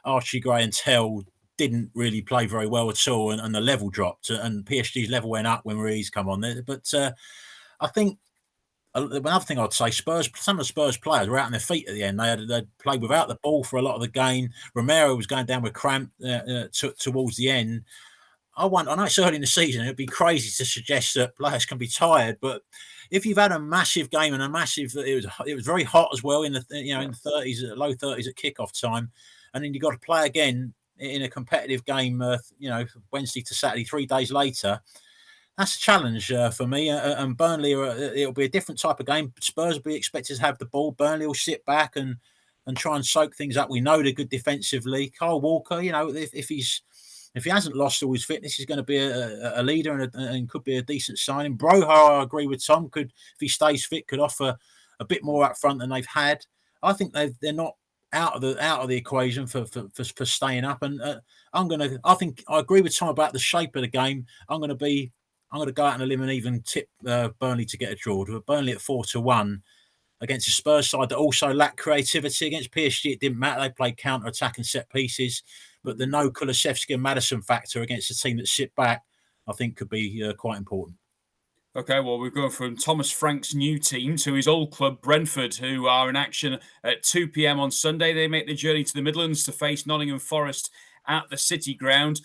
Speaker 2: Archie Gray and Tell, didn't really play very well at all, and the level dropped, and PSG's level went up when Ruiz come on there. But I think another thing I'd say, some of the Spurs players were out on their feet at the end. They'd played without the ball for a lot of the game. Romero was going down with cramp towards the end. I know it's early in the season. It'd be crazy to suggest that players can be tired, but if you've had a massive game and it was very hot as well in the 30s, low 30s at kickoff time, and then you got to play again in a competitive game, Wednesday to Saturday, 3 days later. That's a challenge for me. And Burnley, it'll be a different type of game. Spurs will be expected to have the ball. Burnley will sit back and try and soak things up. We know they're good defensively. Kyle Walker, if he hasn't lost all his fitness, he's going to be a leader and could be a decent signing. Broha, I agree with Tom, if he stays fit, could offer a bit more up front than they've had. I think they're not out of the equation for staying up. And I think I agree with Tom about the shape of the game. I'm going to go out on a limb and even tip Burnley to get a draw. Burnley at 4-1 against a Spurs side that also lacked creativity. Against PSG, it didn't matter. They played counter-attack and set pieces. But the no Kulusevski and Maddison factor against a team that sit back, I think, could be quite important.
Speaker 1: Okay, well, we're going from Thomas Frank's new team to his old club, Brentford, who are in action at 2 p.m. on Sunday. They make the journey to the Midlands to face Nottingham Forest at the City Ground.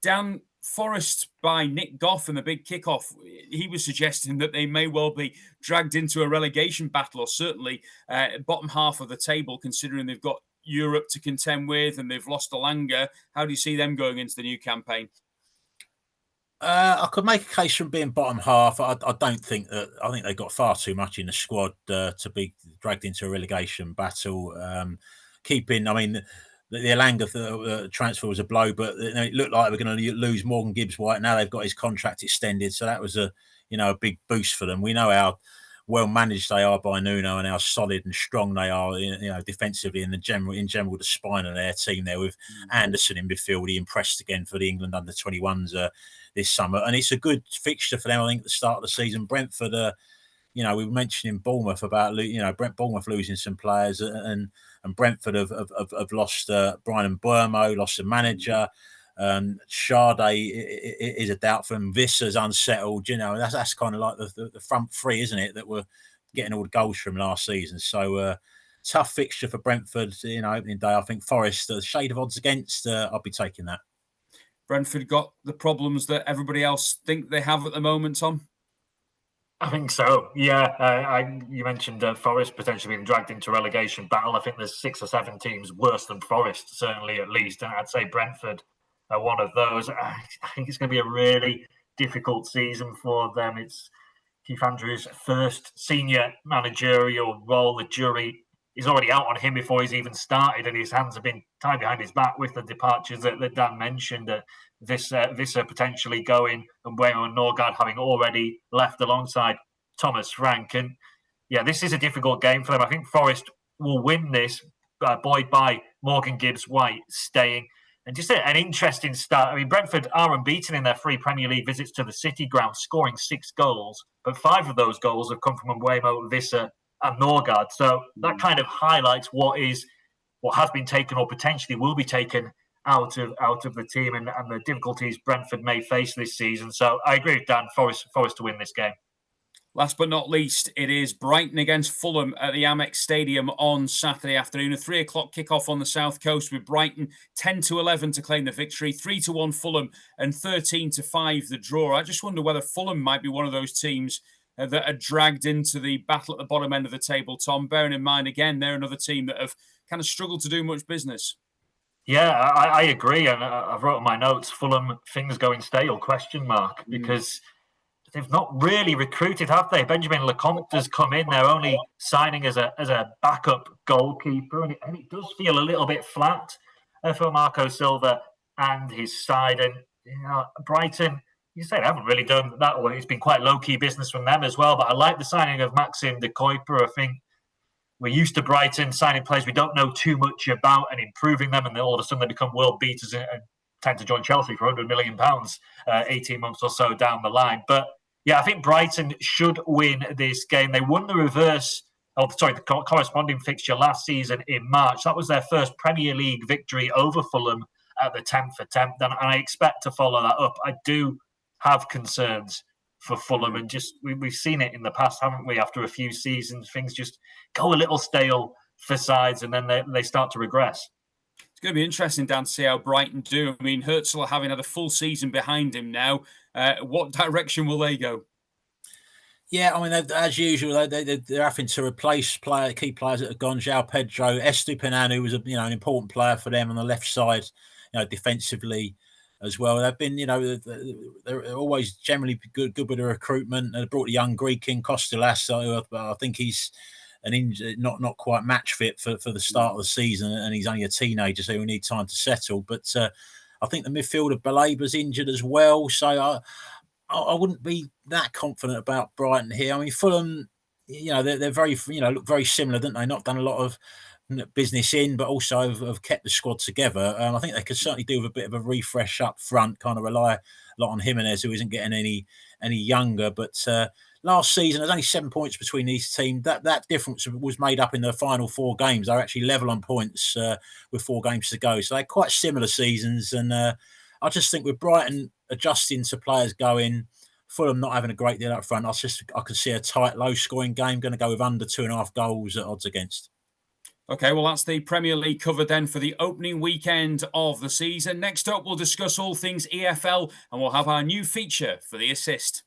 Speaker 1: Down Forest by Nick Goff in the big kickoff, he was suggesting that they may well be dragged into a relegation battle, or certainly bottom half of the table, considering they've got Europe to contend with and they've lost Alanga. How do you see them going into the new campaign?
Speaker 2: I could make a case from being bottom half. I don't think that. I think they've got far too much in the squad to be dragged into a relegation battle. The Alanga transfer was a blow, but it looked like they were going to lose Morgan Gibbs-White. Now they've got his contract extended, so that was a big boost for them. We know how well managed they are by Nuno and how solid and strong they are, defensively and in general the spine of their team there with Anderson in midfield. He impressed again for the England under-21s this summer, and it's a good fixture for them. I think at the start of the season, Brentford, we were mentioning Bournemouth about Bournemouth losing some players, and Brentford have lost Brian Mbeumo, lost the manager. Sade is a doubt for them. Visser's unsettled. That's kind of like the front three, isn't it? That were getting all the goals from last season. So tough fixture for Brentford. Opening day. I think Forest, a shade of odds against. I'll be taking that.
Speaker 1: Brentford got the problems that everybody else think they have at the moment, Tom?
Speaker 3: I think so. Yeah, you mentioned Forest potentially being dragged into relegation battle. I think there's 6 or 7 teams worse than Forest, certainly at least, and I'd say Brentford are one of those. I think it's going to be a really difficult season for them. It's Keith Andrews' first senior managerial role. The jury is already out on him before he's even started, and his hands have been tied behind his back with the departures that Dan mentioned. Visser potentially going, and Mbeumo and Norgard having already left alongside Thomas Frank. And yeah, this is a difficult game for them. I think Forest will win this, buoyed by Morgan Gibbs-White staying. And just an interesting start. I mean, Brentford are unbeaten in their 3 Premier League visits to the City Ground, scoring 6 goals. But 5 of those goals have come from Mbeumo, Visser and Norgard. So that kind of highlights what has been taken or potentially will be taken out of the team and the difficulties Brentford may face this season. So I agree with Dan. Forest to win this game.
Speaker 1: Last but not least, it is Brighton against Fulham at the Amex Stadium on Saturday afternoon. A 3:00 kickoff on the South Coast with Brighton 10-11 to claim the victory, 3-1 Fulham and 13-5 the draw. I just wonder whether Fulham might be one of those teams that are dragged into the battle at the bottom end of the table, Tom, bearing in mind, again, they're another team that have kind of struggled to do much business.
Speaker 3: Yeah, I agree. And I've wrote in my notes, Fulham, things going stale, ? Because they've not really recruited, have they? Benjamin Lecomte has come in. They're only signing as a backup goalkeeper, and it does feel a little bit flat for Marco Silva and his side. And Brighton, you say they haven't really done that well. It's been quite low-key business from them as well. But I like the signing of Maxim de Kuiper. I think we're used to Brighton signing players we don't know too much about and improving them, and then all of a sudden they become world beaters and tend to join Chelsea for £100 million 18 months or so down the line. But yeah, I think Brighton should win this game. They won the corresponding fixture last season in March. That was their first Premier League victory over Fulham at the 10th attempt, and I expect to follow that up. I do have concerns for Fulham, and just we've seen it in the past, haven't we? After a few seasons, things just go a little stale for sides, and then they start to regress.
Speaker 1: It's going to be interesting, Dan, to see how Brighton do. I mean, Herzl having had a full season behind him now. What direction will they go?
Speaker 2: Yeah, I mean, as usual, they're having to replace key players that have gone. João Pedro, Estupiñán, who was an important player for them on the left side, defensively as well. They've been, they're always generally good with the recruitment. They brought a young Greek in, Kostelas, so I think he's not quite match fit for the start of the season, and he's only a teenager, so he'll need time to settle. But I think the midfielder Balaba's injured as well, so I wouldn't be that confident about Brighton here. I mean, Fulham, they're very, look very similar, don't they? Not done a lot of business in, but also have kept the squad together. I think they could certainly do with a bit of a refresh up front, kind of rely a lot on Jimenez, who isn't getting any younger. But last season, there's only 7 points between these teams. That difference was made up in the final 4 games. They're actually level on points with 4 games to go. So they're quite similar seasons. And I just think with Brighton adjusting to players going, Fulham not having a great deal up front, I could see a tight, low-scoring game. Going to go with under 2.5 goals at odds against.
Speaker 1: Okay, well, that's the Premier League covered then for the opening weekend of the season. Next up, we'll discuss all things EFL, and we'll have our new feature for the Assist.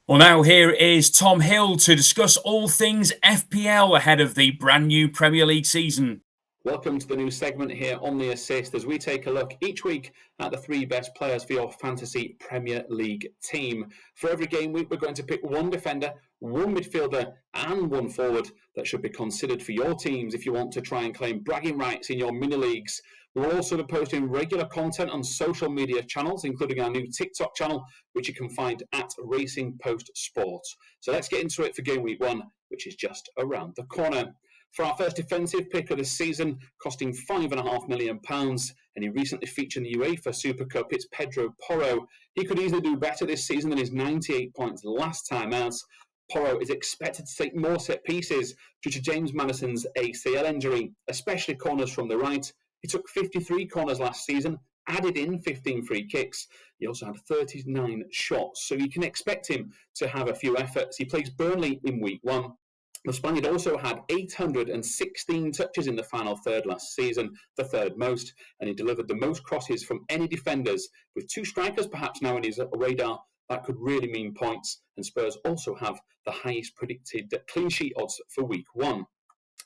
Speaker 1: Well, now here is Tom Hill to discuss all things FPL ahead of the brand new Premier League season.
Speaker 4: Welcome to the new segment here on The Assist as we take a look each week at the 3 best players for your fantasy Premier League team. For every game week, we're going to pick 1 defender, 1 midfielder and 1 forward that should be considered for your teams if you want to try and claim bragging rights in your mini leagues. We're also posting regular content on social media channels, including our new TikTok channel, which you can find at Racing Post Sports. So let's get into it for game week 1, which is just around the corner. For our first defensive pick of the season, costing £5.5 million, and he recently featured in the UEFA Super Cup, it's Pedro Porro. He could easily do better this season than his 98 points last time out. Porro is expected to take more set pieces due to James Maddison's ACL injury, especially corners from the right. He took 53 corners last season, added in 15 free kicks. He also had 39 shots, so you can expect him to have a few efforts. He plays Burnley in week 1. The Spaniard also had 816 touches in the final third last season, the 3rd most, and he delivered the most crosses from any defenders. With 2 strikers perhaps now in his radar, that could really mean points, and Spurs also have the highest predicted clean sheet odds for week 1.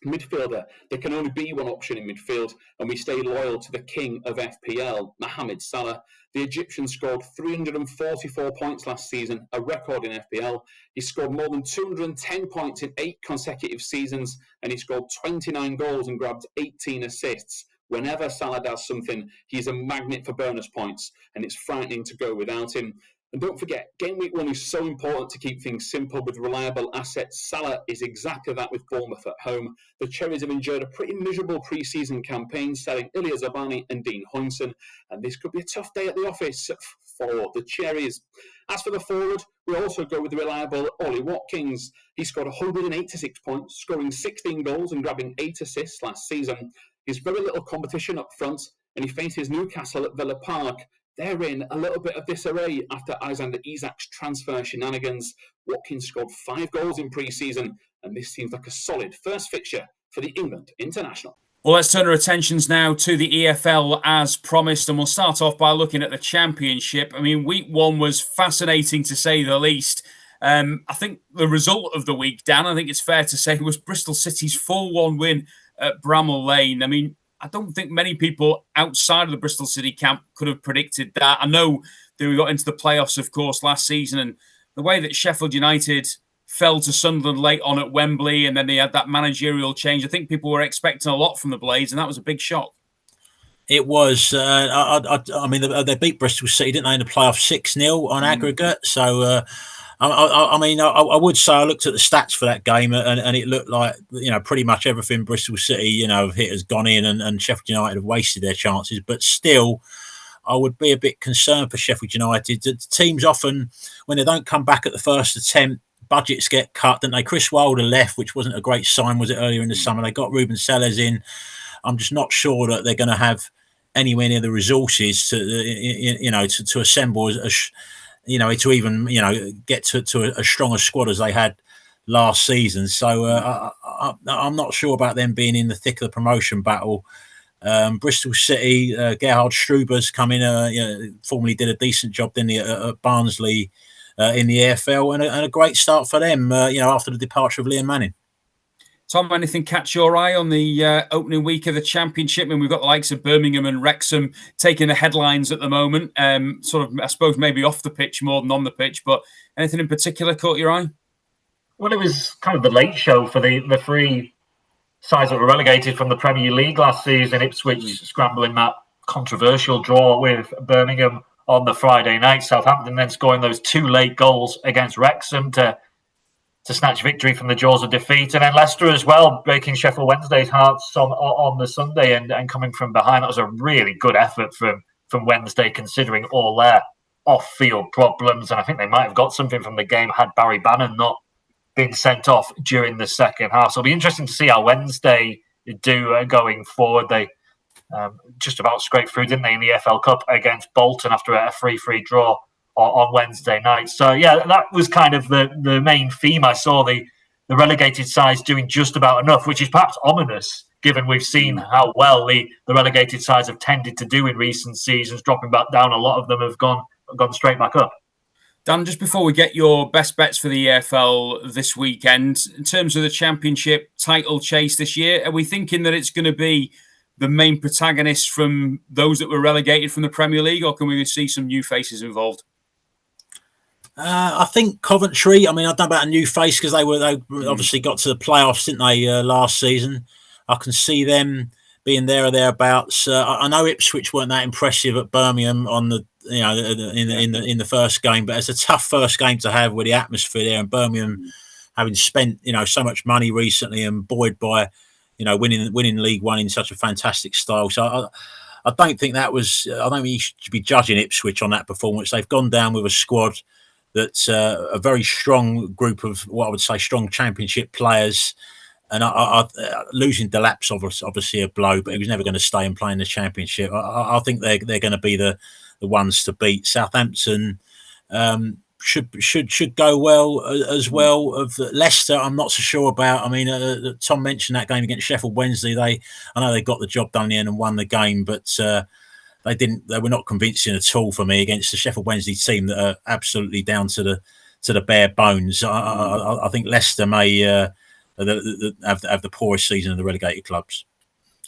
Speaker 4: Midfielder, there can only be one option in midfield, and we stay loyal to the king of FPL, Mohamed Salah. The Egyptian scored 344 points last season, a record in FPL. He scored more than 210 points in 8 consecutive seasons, and he scored 29 goals and grabbed 18 assists. Whenever Salah does something, he's a magnet for bonus points, and it's frightening to go without him. And don't forget, game week 1 is so important to keep things simple with reliable assets. Salah is exactly that with Bournemouth at home. The Cherries have endured a pretty miserable pre-season campaign, selling Ilya Zabani and Dean Huijsen, and this could be a tough day at the office for the Cherries. As for the forward, we also go with the reliable Ollie Watkins. He scored 186 points, scoring 16 goals and grabbing 8 assists last season. There's very little competition up front, and he faces Newcastle at Villa Park. They're in a little bit of disarray after Alexander Isak's transfer shenanigans. Watkins scored 5 goals in pre-season, and this seems like a solid first fixture for the England international.
Speaker 1: Well, let's turn our attentions now to the EFL as promised, and we'll start off by looking at the Championship. I mean, week 1 was fascinating to say the least. I think the result of the week, Dan, I think it's fair to say, was Bristol City's 4-1 win at Bramall Lane. I mean, I don't think many people outside of the Bristol City camp could have predicted that. I know that we got into the playoffs, of course, last season, and the way that Sheffield United fell to Sunderland late on at Wembley, and then they had that managerial change. I think people were expecting a lot from the Blades, and that was a big shock.
Speaker 2: It was. I mean, they beat Bristol City, didn't they, in the playoff 6-0 on aggregate. So, I mean, I would say I looked at the stats for that game, and it looked like, pretty much everything Bristol City, have hit has gone in, and Sheffield United have wasted their chances. But still, I would be a bit concerned for Sheffield United. The teams often, when they don't come back at the first attempt, budgets get cut, don't they? Chris Wilder left, which wasn't a great sign, was it, earlier in the summer? They got Ruben Sellers in. I'm just not sure that they're going to have anywhere near the resources to assemble to even get to a stronger squad as they had last season. So I'm not sure about them being in the thick of the promotion battle. Bristol City, Gerhard Struber's come in, formerly did a decent job, didn't he, at Barnsley in the EFL, and a great start for them, after the departure of Liam Manning.
Speaker 1: Tom, anything catch your eye on the opening week of the Championship? I mean, we've got the likes of Birmingham and Wrexham taking the headlines at the moment, sort of, I suppose, maybe off the pitch more than on the pitch, but anything in particular caught your eye?
Speaker 3: Well, it was kind of the late show for the 3 sides that were relegated from the Premier League last season. Ipswich scrambling that controversial draw with Birmingham on the Friday night. Southampton then scoring those 2 late goals against Wrexham to snatch victory from the jaws of defeat. And then Leicester as well, breaking Sheffield Wednesday's hearts on the Sunday and coming from behind. That was a really good effort from Wednesday, considering all their off-field problems. And I think they might have got something from the game had Barry Bannon not been sent off during the second half. So it'll be interesting to see how Wednesday do going forward. They just about scraped through, didn't they, in the EFL Cup against Bolton after a 3-3 draw on Wednesday night. So, yeah, that was kind of the main theme. I saw the relegated sides doing just about enough, which is perhaps ominous, given we've seen how well the relegated sides have tended to do in recent seasons, dropping back down. A lot of them have gone straight back up.
Speaker 1: Dan, just before we get your best bets for the EFL this weekend, in terms of the Championship title chase this year, are we thinking that it's going to be the main protagonists from those that were relegated from the Premier League, or can we see some new faces involved?
Speaker 2: I think Coventry. I mean, I don't know about a new face because they obviously got to the playoffs, didn't they, last season? I can see them being there or thereabouts. I know Ipswich weren't that impressive at Birmingham on the in the first game, but it's a tough first game to have with the atmosphere there, and Birmingham having spent so much money recently and buoyed by winning League One in such a fantastic style. So I don't think that was. I don't think you should be judging Ipswich on that performance. They've gone down with a squad that's a very strong group of what I would say strong Championship players. And losing Delap's obviously a blow, but he was never going to stay and play in the Championship. I think they're going to be the ones to beat. Southampton should go well as well. Of Leicester, I'm not so sure about. I mean, Tom mentioned that game against Sheffield Wednesday. I know they got the job done in the end and won the game, but they didn't. They were not convincing at all for me against the Sheffield Wednesday team that are absolutely down to the bare bones. I think Leicester may have the poorest season of the relegated clubs.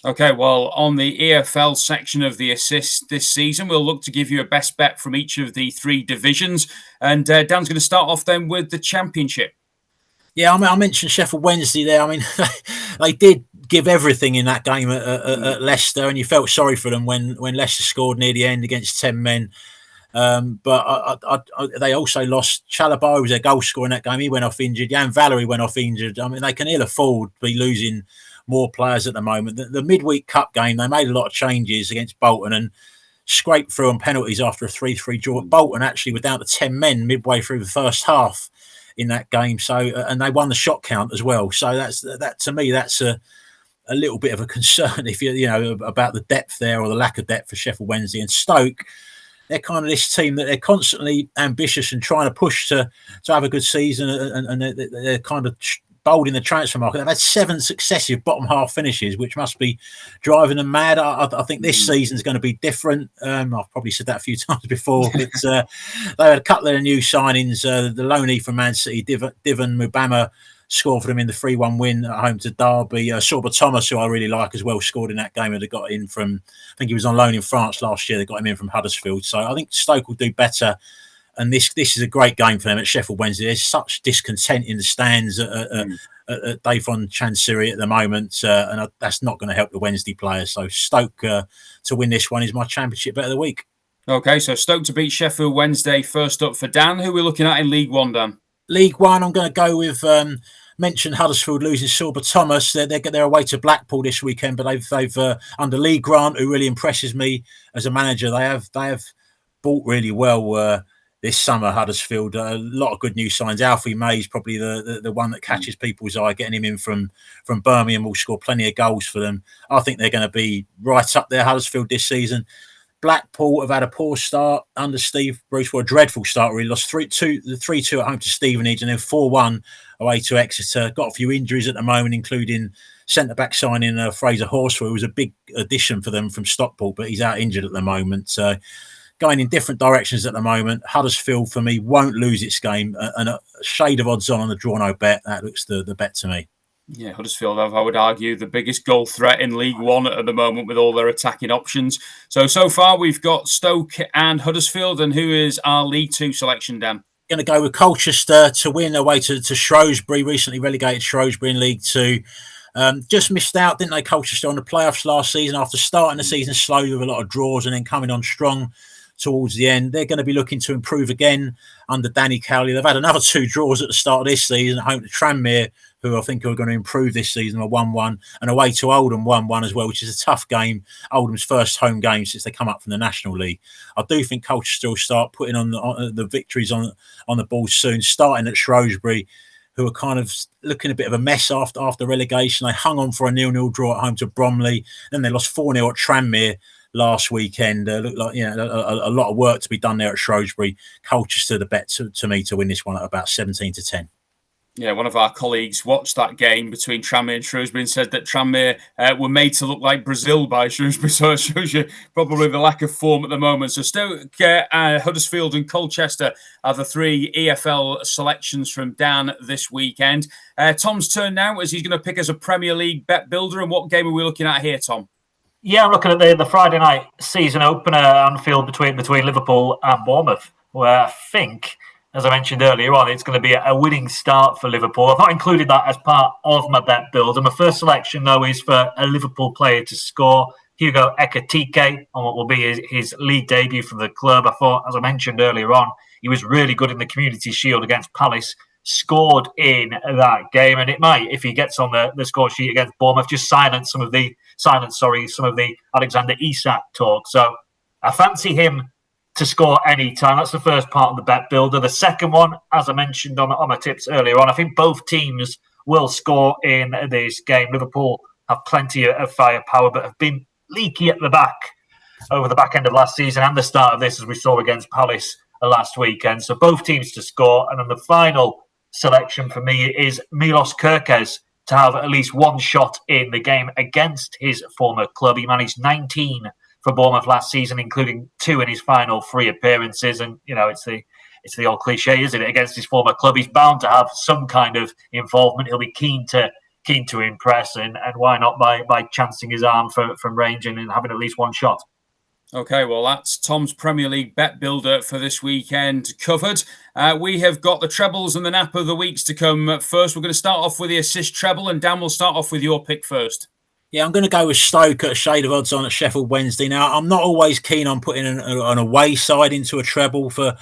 Speaker 1: Okay, well, on the EFL section of the Assist this season, we'll look to give you a best bet from each of the 3 divisions. And Dan's going to start off then with the Championship.
Speaker 2: Yeah, I mentioned Sheffield Wednesday there. I mean, they did give everything in that game at Leicester, and you felt sorry for them when Leicester scored near the end against 10 men. But they also lost Chalobah, who was their goal scorer in that game. He went off injured. Jan Valery went off injured. I mean, they can ill afford to be losing more players at the moment. The midweek cup game, they made a lot of changes against Bolton and scraped through on penalties after a 3-3 draw. Bolton actually were down to 10 men midway through the first half in that game. So and they won the shot count as well. So that to me, that's a a little bit of a concern if you know about the depth there or the lack of depth for Sheffield Wednesday. And Stoke, they're kind of this team that they're constantly ambitious and trying to push to have a good season, and they're kind of bold in the transfer market. They've had 7 successive bottom half finishes, which must be driving them mad. I think this season's going to be different. I've probably said that a few times before, but they had a couple of new signings. The loanee from Man City, Divan Mubama, scored for them in the 3-1 win at home to Derby. Sorba Thomas, who I really like as well, scored in that game. They got in from, I think he was on loan in France last year. They got him in from Huddersfield. So I think Stoke will do better. And this is a great game for them at Sheffield Wednesday. There's such discontent in the stands at Davon Chansiri at the moment, and that's not going to help the Wednesday players. So Stoke to win this one is my championship bet of the week.
Speaker 1: Okay, so Stoke to beat Sheffield Wednesday. First up for Dan. Who are we looking at in League One, Dan?
Speaker 2: League One, I'm going to go with mentioned Huddersfield losing Sorba Thomas. They're away to Blackpool this weekend, but they've under Lee Grant, who really impresses me as a manager. They have bought really well this summer. Huddersfield, a lot of good new signs. Alfie May's probably the one that catches people's eye. Getting him in from Birmingham will score plenty of goals for them. I think they're going to be right up there, Huddersfield, this season. Blackpool have had a poor start under Steve Bruce. Well, a dreadful start. Really lost 3-2 at home to Stevenage and then 4-1 away to Exeter. Got a few injuries at the moment, including centre-back signing Fraser Horsford, who was a big addition for them from Stockport, but he's out injured at the moment. Going in different directions at the moment. Huddersfield, for me, won't lose its game. And a shade of odds on the draw no bet. That looks the bet to me.
Speaker 1: Yeah, Huddersfield, I would argue, the biggest goal threat in League One at the moment with all their attacking options. So far, we've got Stoke and Huddersfield. And who is our League Two selection, Dan?
Speaker 2: Going to go with Colchester to win away to Shrewsbury, recently relegated Shrewsbury in League Two. Just missed out, didn't they, Colchester, on the playoffs last season after starting the season slowly with a lot of draws and then coming on strong towards the end. They're going to be looking to improve again under Danny Cowley. They've had another 2 draws at the start of this season, home to Tranmere, who I think are going to improve this season, a 1-1, and away to Oldham 1-1 as well, which is a tough game. Oldham's first home game since they come up from the National League. I do think Colchester will start putting on the victories on the board soon, starting at Shrewsbury, who are kind of looking a bit of a mess after relegation. They hung on for a 0-0 draw at home to Bromley, then they lost 4-0 at Tranmere last weekend. Looked like a lot of work to be done there at Shrewsbury. Colchester the bet to me to win this one at about 17-10.
Speaker 1: Yeah, one of our colleagues watched that game between Tranmere and Shrewsbury and said that Tranmere were made to look like Brazil by Shrewsbury. So it shows you probably the lack of form at the moment. So Stoke, Huddersfield and Colchester are the 3 EFL selections from Dan this weekend. Tom's turn now as he's going to pick us a Premier League bet builder. And what game are we looking at here, Tom?
Speaker 3: Yeah, I'm looking at the Friday night season opener at Anfield between Liverpool and Bournemouth, where I think, as I mentioned earlier on, it's going to be a winning start for Liverpool. I've not included that as part of my bet builder. My first selection, though, is for a Liverpool player to score, Hugo Ekitike, on what will be his league debut for the club. I thought, as I mentioned earlier on, he was really good in the Community Shield against Palace, scored in that game, and it might, if he gets on the score sheet against Bournemouth, just silence some of the Alexander Isak talk. So I fancy him to score any time. That's the first part of the bet builder. The second one, as I mentioned on my tips earlier on, I think both teams will score in this game. Liverpool have plenty of firepower, but have been leaky at the back over the back end of last season and the start of this, as we saw against Palace last weekend. So both teams to score. And then the final selection for me is Milos Kerkez to have at least one shot in the game against his former club. He managed 19 for Bournemouth last season, including 2 in his final 3 appearances. And, you know, it's the old cliche, isn't it? Against his former club, he's bound to have some kind of involvement. He'll be keen to impress, and why not by chancing his arm from range and having at least one shot.
Speaker 1: Okay, well, that's Tom's Premier League bet builder for this weekend covered. We have got the trebles and the nap of the weeks to come. First, we're going to start off with the assist treble, and Dan will start off with your pick first.
Speaker 2: Yeah, I'm going to go with Stoke at a shade of odds on at Sheffield Wednesday. Now, I'm not always keen on putting an away side into a treble for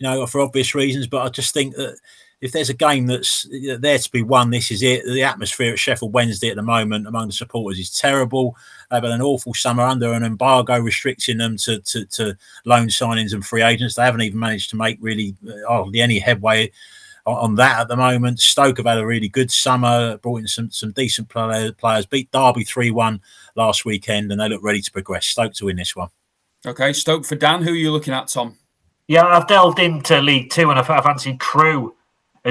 Speaker 2: obvious reasons, but I just think that if there's a game that's there to be won, this is it. The atmosphere at Sheffield Wednesday at the moment among the supporters is terrible. They've had an awful summer under an embargo restricting them to loan signings and free agents. They haven't even managed to make really hardly any headway on that at the moment. Stoke have had a really good summer, brought in some decent players, beat Derby 3-1 last weekend, and they look ready to progress. Stoke to win this one.
Speaker 1: Okay, Stoke for Dan. Who are you looking at, Tom?
Speaker 3: Yeah, I've delved into League Two, and I fancied Crewe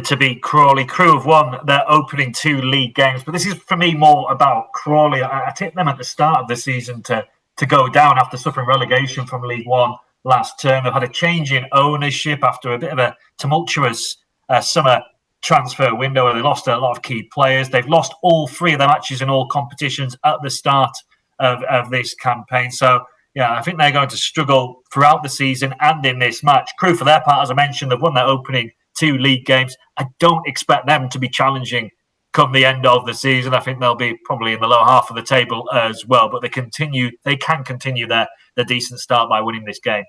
Speaker 3: to beat Crawley. Crewe have won their opening 2 league games, but this is for me more about Crawley. I tipped them at the start of the season to go down after suffering relegation from League One last term. They've had a change in ownership after a bit of a tumultuous summer transfer window where they lost a lot of key players. They've lost all 3 of their matches in all competitions at the start of this campaign. So, yeah, I think they're going to struggle throughout the season and in this match. Crewe, for their part, as I mentioned, they've won their opening 2 league games. I don't expect them to be challenging come the end of the season. I think they'll be probably in the lower half of the table as well, but they can continue their decent start by winning this game.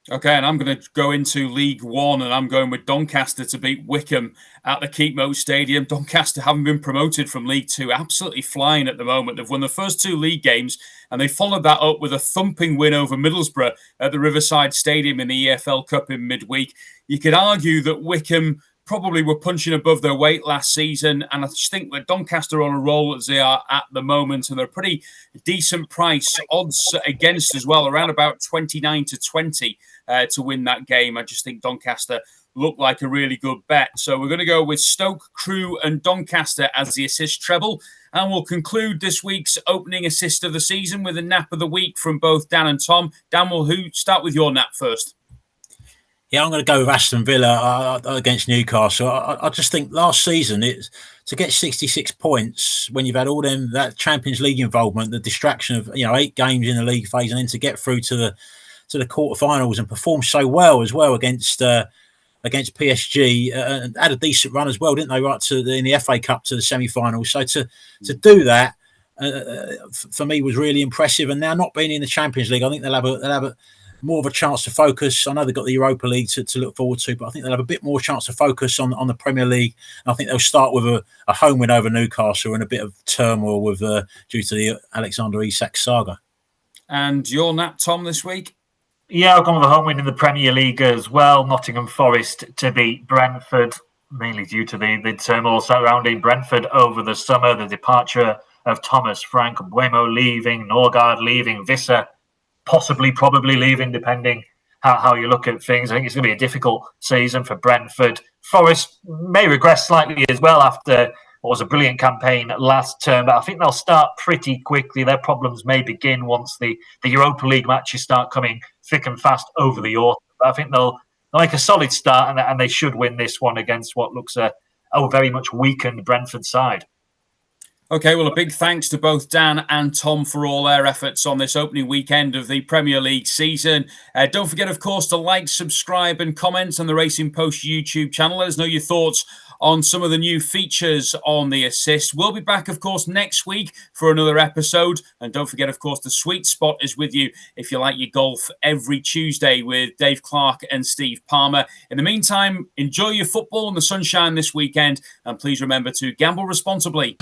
Speaker 1: Okay, and I'm going to go into League One, and I'm going with Doncaster to beat Wickham at the Keepmoat Stadium. Doncaster haven't been promoted from League Two, absolutely flying at the moment. They've won the first 2 league games, and they followed that up with a thumping win over Middlesbrough at the Riverside Stadium in the EFL Cup in midweek. You could argue that Wickham probably were punching above their weight last season, and I just think that Doncaster are on a roll as they are at the moment, and they're pretty decent price odds against as well, around about 29 to 20 to win that game. I just think Doncaster look like a really good bet. So we're going to go with Stoke, Crewe and Doncaster as the assist treble, and we'll conclude this week's opening assist of the season with a nap of the week from both Dan and Tom. Dan, will start with your nap first?
Speaker 2: Yeah, I'm going to go with Aston Villa against Newcastle. I just think last season to get 66 points when you've had all that Champions League involvement, the distraction of 8 games in the league phase, and then to get through to the quarterfinals and perform so well against PSG, and had a decent run as well, didn't they? Right in the FA Cup to the semi-finals. So to do that for me was really impressive. And now not being in the Champions League, I think they'll have a more of a chance to focus. I know they've got the Europa League to look forward to, but I think they'll have a bit more chance to focus on the Premier League. And I think they'll start with a home win over Newcastle and a bit of turmoil due to the Alexander Isak saga. And
Speaker 1: your nap, Tom, this week?
Speaker 3: Yeah, I've gone with a home win in the Premier League as well. Nottingham Forest to beat Brentford, mainly due to the turmoil surrounding Brentford over the summer, the departure of Thomas Frank, Buemo leaving, Norgard leaving, Visser probably leaving, depending how you look at things. I think it's going to be a difficult season for Brentford. Forest may regress slightly as well after what was a brilliant campaign last term, but I think they'll start pretty quickly. Their problems may begin once the Europa League matches start coming thick and fast over the autumn. But I think they'll make a solid start, and they should win this one against what looks a very much weakened Brentford side.
Speaker 1: Okay, well, a big thanks to both Dan and Tom for all their efforts on this opening weekend of the Premier League season. Don't forget, of course, to like, subscribe and comment on the Racing Post YouTube channel. Let us know your thoughts on some of the new features on the assist. We'll be back, of course, next week for another episode. And don't forget, of course, the Sweet Spot is with you if you like your golf every Tuesday with Dave Clark and Steve Palmer. In the meantime, enjoy your football and the sunshine this weekend. And please remember to gamble responsibly.